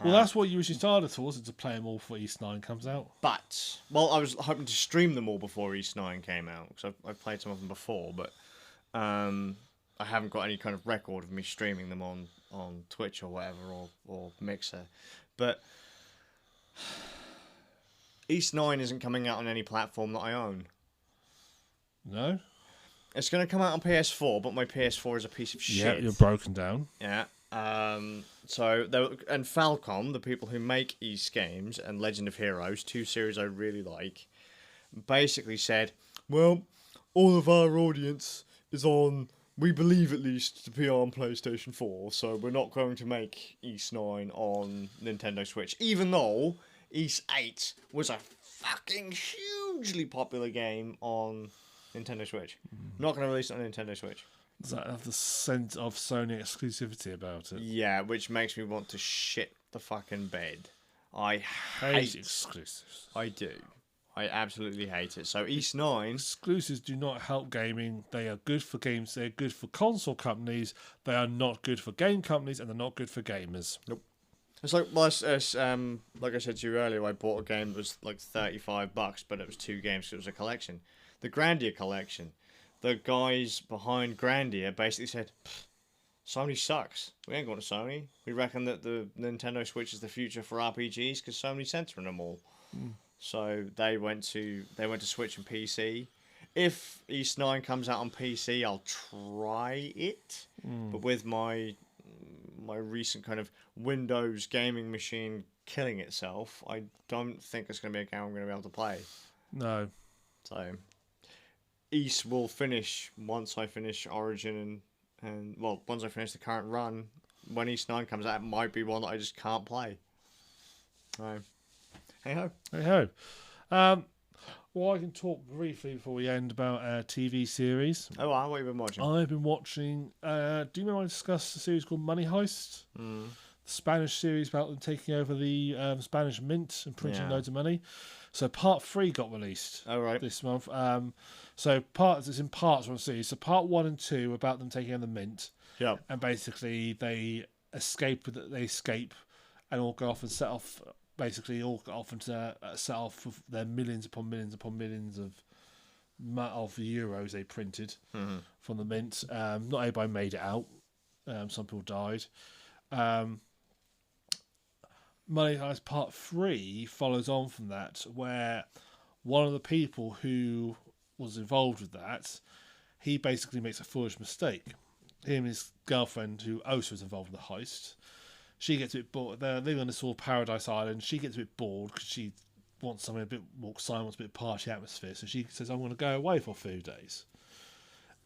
[SPEAKER 1] Well, that's what you originally started for, was to play them all before Ys 9 comes out.
[SPEAKER 2] But, well, I was hoping to stream them all before Ys 9 came out, because I've played some of them before, but I haven't got any kind of record of me streaming them on Twitch or whatever, or Mixer. But Ys 9 isn't coming out on any platform that I own.
[SPEAKER 1] No?
[SPEAKER 2] It's going to come out on PS4, but my PS4 is a piece of shit.
[SPEAKER 1] Yeah, you're broken down.
[SPEAKER 2] Yeah. And Falcom, the people who make Ys games, and Legend of Heroes, 2 series I really like, basically said, well, all of our audience is on, we believe at least, to be on PlayStation 4, so we're not going to make Ys 9 on Nintendo Switch, even though Ys 8 was a fucking hugely popular game on Nintendo Switch. Not going to release it on Nintendo Switch.
[SPEAKER 1] Does that have the sense of Sony exclusivity about it?
[SPEAKER 2] Yeah, which makes me want to shit the fucking bed. I
[SPEAKER 1] Hate exclusives.
[SPEAKER 2] I do. I absolutely hate it. So Ys 9...
[SPEAKER 1] Exclusives do not help gaming. They are good for games. They're good for console companies. They are not good for game companies, and they're not good for gamers.
[SPEAKER 2] Nope. It's like, like I said to you earlier, I bought a game that was like $35, but it was 2 games because it was a collection. The Grandia collection. The guys behind Grandia basically said, Sony sucks. We ain't going to Sony. We reckon that the Nintendo Switch is the future for RPGs because Sony's censoring them all. So they went to Switch and PC. If Ys 9 comes out on PC, I'll try it. But with my recent kind of Windows gaming machine killing itself, I don't think it's going to be a game I'm going to be able to play.
[SPEAKER 1] No.
[SPEAKER 2] So Ys will finish once I finish Origin and once I finish the current run. When Ys 9 comes out, it might be one that I just can't play. So, hey ho.
[SPEAKER 1] Hey ho. Well, I can talk briefly before we end about our TV series.
[SPEAKER 2] Oh, wow, what have you been watching?
[SPEAKER 1] I've been watching. Do you remember I discussed a series called Money Heist? The Spanish series about them taking over the Spanish mint and printing loads of money. So part 3 got released this month. So it's in parts one series. So part 1 and 2 about them taking over the mint.
[SPEAKER 2] Yeah.
[SPEAKER 1] And basically they escape and all go off and set off. Basically, all go off and set off with their millions upon millions upon millions of euros they printed from the mint. Not everybody made it out. Some people died. Money Heist Part 3 follows on from that, where one of the people who was involved with that, he basically makes a foolish mistake. Him and his girlfriend, who also was involved in the heist, she gets a bit bored. They're living on this sort of paradise island. She gets a bit bored because she wants something a bit more exciting, wants a bit of party atmosphere. So she says, I'm going to go away for a few days.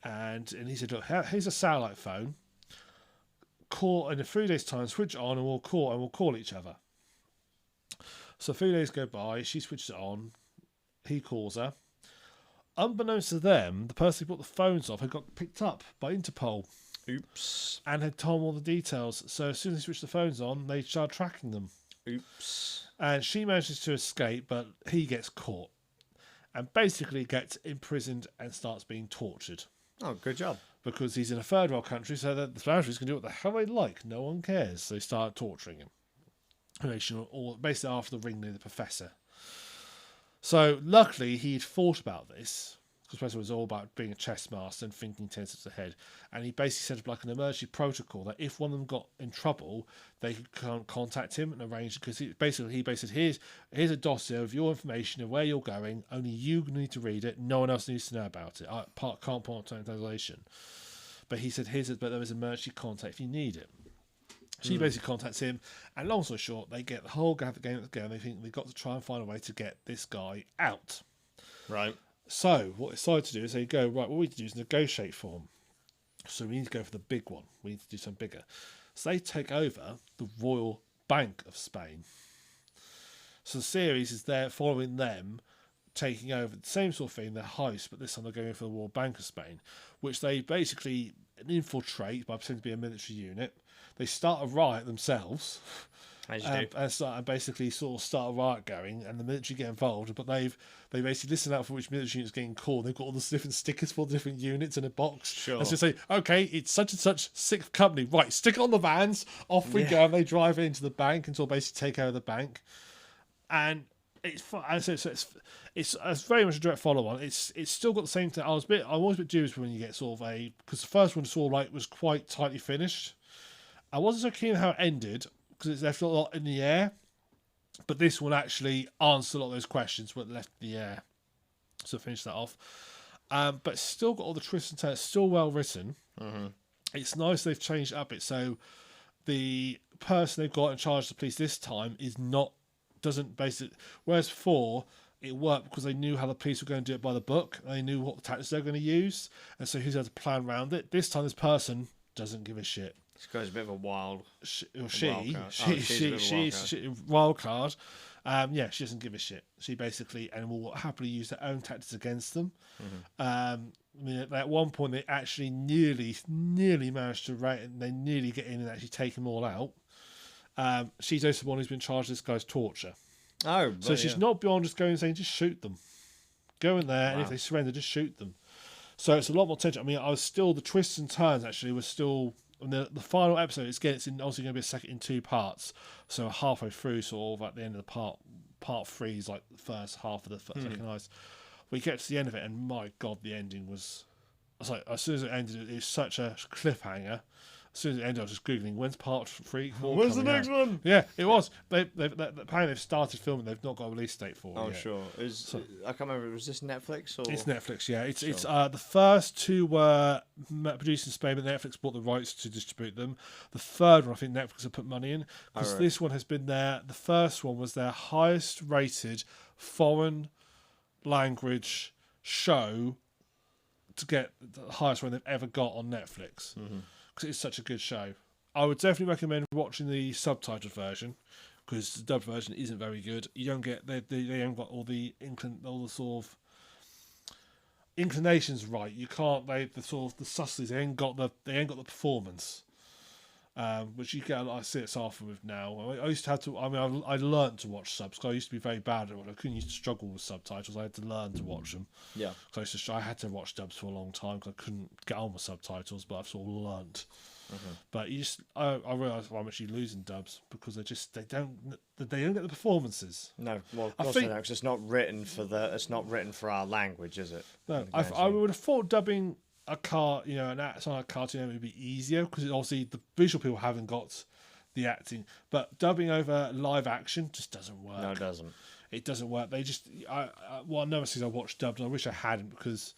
[SPEAKER 1] And he said, look, here's a satellite phone. Call in a 3 days' time, switch on, and we'll call each other. So a few days go by, she switches it on, he calls her. Unbeknownst to them, the person who bought the phones off had got picked up by Interpol.
[SPEAKER 2] Oops.
[SPEAKER 1] And had told them all the details. So as soon as they switched the phones on, they started tracking them.
[SPEAKER 2] Oops.
[SPEAKER 1] And she manages to escape, but he gets caught. And basically gets imprisoned and starts being tortured.
[SPEAKER 2] Oh, good job.
[SPEAKER 1] Because he's in a third world country, so that the Spaniards can do what the hell they like. No one cares. So they start torturing him. Basically after the ringleader, the professor. So luckily he'd thought about this, because the professor was all about being a chess master and thinking 10 steps ahead. And he basically set up like an emergency protocol that if one of them got in trouble, they could contact him and arrange it. Because he basically said, here's a dossier of your information and where you're going. Only you need to read it. No one else needs to know about it. I can't put on translation. But he said, but there is emergency contact if you need it. She basically contacts him, and long story short, they get the whole game together, and they think they've got to try and find a way to get this guy out.
[SPEAKER 2] Right.
[SPEAKER 1] So, what they decide to do is they go, right, what we need to do is negotiate for him. So we need to go for the big one. We need to do something bigger. So they take over the Royal Bank of Spain. So the series is there following them taking over the same sort of thing, their heist, but this time they're going for the Royal Bank of Spain, which they basically infiltrate by pretending to be a military unit. They start a riot themselves,
[SPEAKER 2] As you do.
[SPEAKER 1] and basically sort of start a riot going, and the military get involved. But they basically listen out for which military unit is getting called. They've got all the different stickers for the different units in a box.
[SPEAKER 2] Sure.
[SPEAKER 1] And so say, okay, it's such and such sixth company, right? Stick it on the vans. Off we go. And they drive into the bank until basically take over the bank, and it's very much a direct follow on. It's still got the same thing. I was always a bit dubious when you get sort of because the first one sort of like was quite tightly finished. I wasn't so keen on how it ended because it's left a lot in the air, but this one actually answered a lot of those questions but left in the air. So finish that off. But it's still got all the twists and turns. It's still well written. Mm-hmm. It's nice they've changed it up bit. So the person they've got in charge of the police this time doesn't basically. Whereas before it worked because they knew how the police were going to do it by the book. They knew what the tactics they were going to use, and so who's had to plan around it. This time, this person doesn't give a shit.
[SPEAKER 2] This guy's a bit of a wild.
[SPEAKER 1] Wild card. Yeah, she doesn't give a shit. She basically and will happily use their own tactics against them. Mm-hmm. I mean, at one point they actually nearly managed to rate, and they nearly get in and actually take them all out. She's also the one who's been charged with this guy's torture.
[SPEAKER 2] Oh,
[SPEAKER 1] so she's not beyond just going and saying, just shoot them. Go in there, and if they surrender, just shoot them. So it's a lot more tension. I mean, the twists and turns actually were still. And the final episode, it's obviously going to be a second in two parts. So halfway through, sort of at the end of the part 3 is like the first half of the second heist. We get to the end of it, and my God, the ending was. I was like, as soon as it ended, it was such a cliffhanger. As soon as it ended, I was just googling when's part 3.
[SPEAKER 2] When's the next one?
[SPEAKER 1] Yeah, it was. Apparently they've started filming. They've not got a release date for it.
[SPEAKER 2] Oh,
[SPEAKER 1] yet.
[SPEAKER 2] Sure. I can't remember. Was this Netflix or?
[SPEAKER 1] It's Netflix. Yeah, it's the first two were produced in Spain, but Netflix bought the rights to distribute them. The third one, I think Netflix have put money in because this one has been there. The first one was their highest rated foreign language show to get the highest one they've ever got on Netflix. Mm-hmm. Because it's such a good show. I would definitely recommend watching the subtitled version because the dubbed version isn't very good. You don't get they haven't got all the sort of inclinations right. You can't the subtleties. They ain't got the performance, which you get. I see it's often with now. I used to have to. I mean, I learned to watch subs because I used to be very bad at it. I couldn't used to struggle with subtitles. I had to learn to watch them. Yeah. So I had to watch dubs for a long time because I couldn't get on with subtitles. But I've sort of learned. Mm-hmm. But I realise how much you lose in dubs because they don't get the performances.
[SPEAKER 2] No, well, of course they don't, because it's not written for our language, is it?
[SPEAKER 1] No, I would have thought dubbing a an act on a cartoon would be easier because obviously the visual people haven't got the acting, but dubbing over live action just doesn't work.
[SPEAKER 2] No, it doesn't.
[SPEAKER 1] It doesn't work. They just another things I watched dubbed, and I wish I hadn't because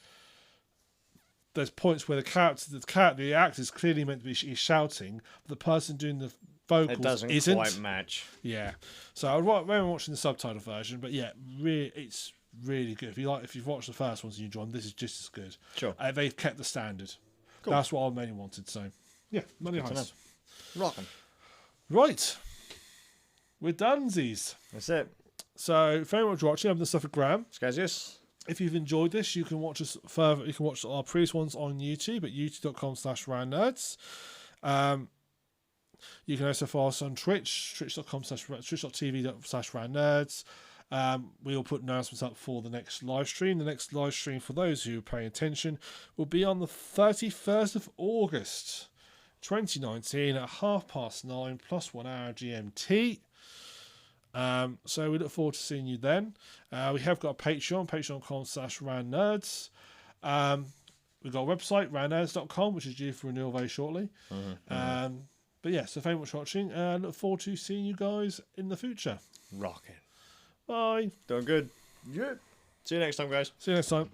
[SPEAKER 1] there's points where the actor is clearly meant to be shouting, but the person doing the vocals
[SPEAKER 2] it doesn't
[SPEAKER 1] isn't
[SPEAKER 2] quite match.
[SPEAKER 1] Yeah, so I would recommend watching the subtitle version, but yeah, it's really good. If you've watched the first ones and you enjoy them, this is just as good.
[SPEAKER 2] Sure.
[SPEAKER 1] They've kept the standard.
[SPEAKER 2] Cool.
[SPEAKER 1] That's what I mainly wanted. So yeah, Money Heist.
[SPEAKER 2] Rocking.
[SPEAKER 1] Right, we're donesies.
[SPEAKER 2] That's it.
[SPEAKER 1] So, very much for watching. I'm TheSuffolkRam.
[SPEAKER 2] Skazz.
[SPEAKER 1] If you've enjoyed this, you can watch us further. You can watch our previous ones on YouTube at youtube.com/rannerds. You can also follow us on Twitch, twitch.tv/rannerds. We'll put announcements up for the next live stream. The next live stream, for those who are paying attention, will be on the 31st of August, 2019 at 9:30 plus 1 hour GMT. So we look forward to seeing you then. We have got a patreon.com/rannerds. We've got a website, rannerds.com, which is due for renewal very shortly. But yeah, so thank you much for watching. Look forward to seeing you guys in the future.
[SPEAKER 2] Rocking.
[SPEAKER 1] Bye.
[SPEAKER 2] Doing good. Yeah. See you next time, guys.
[SPEAKER 1] See you next time.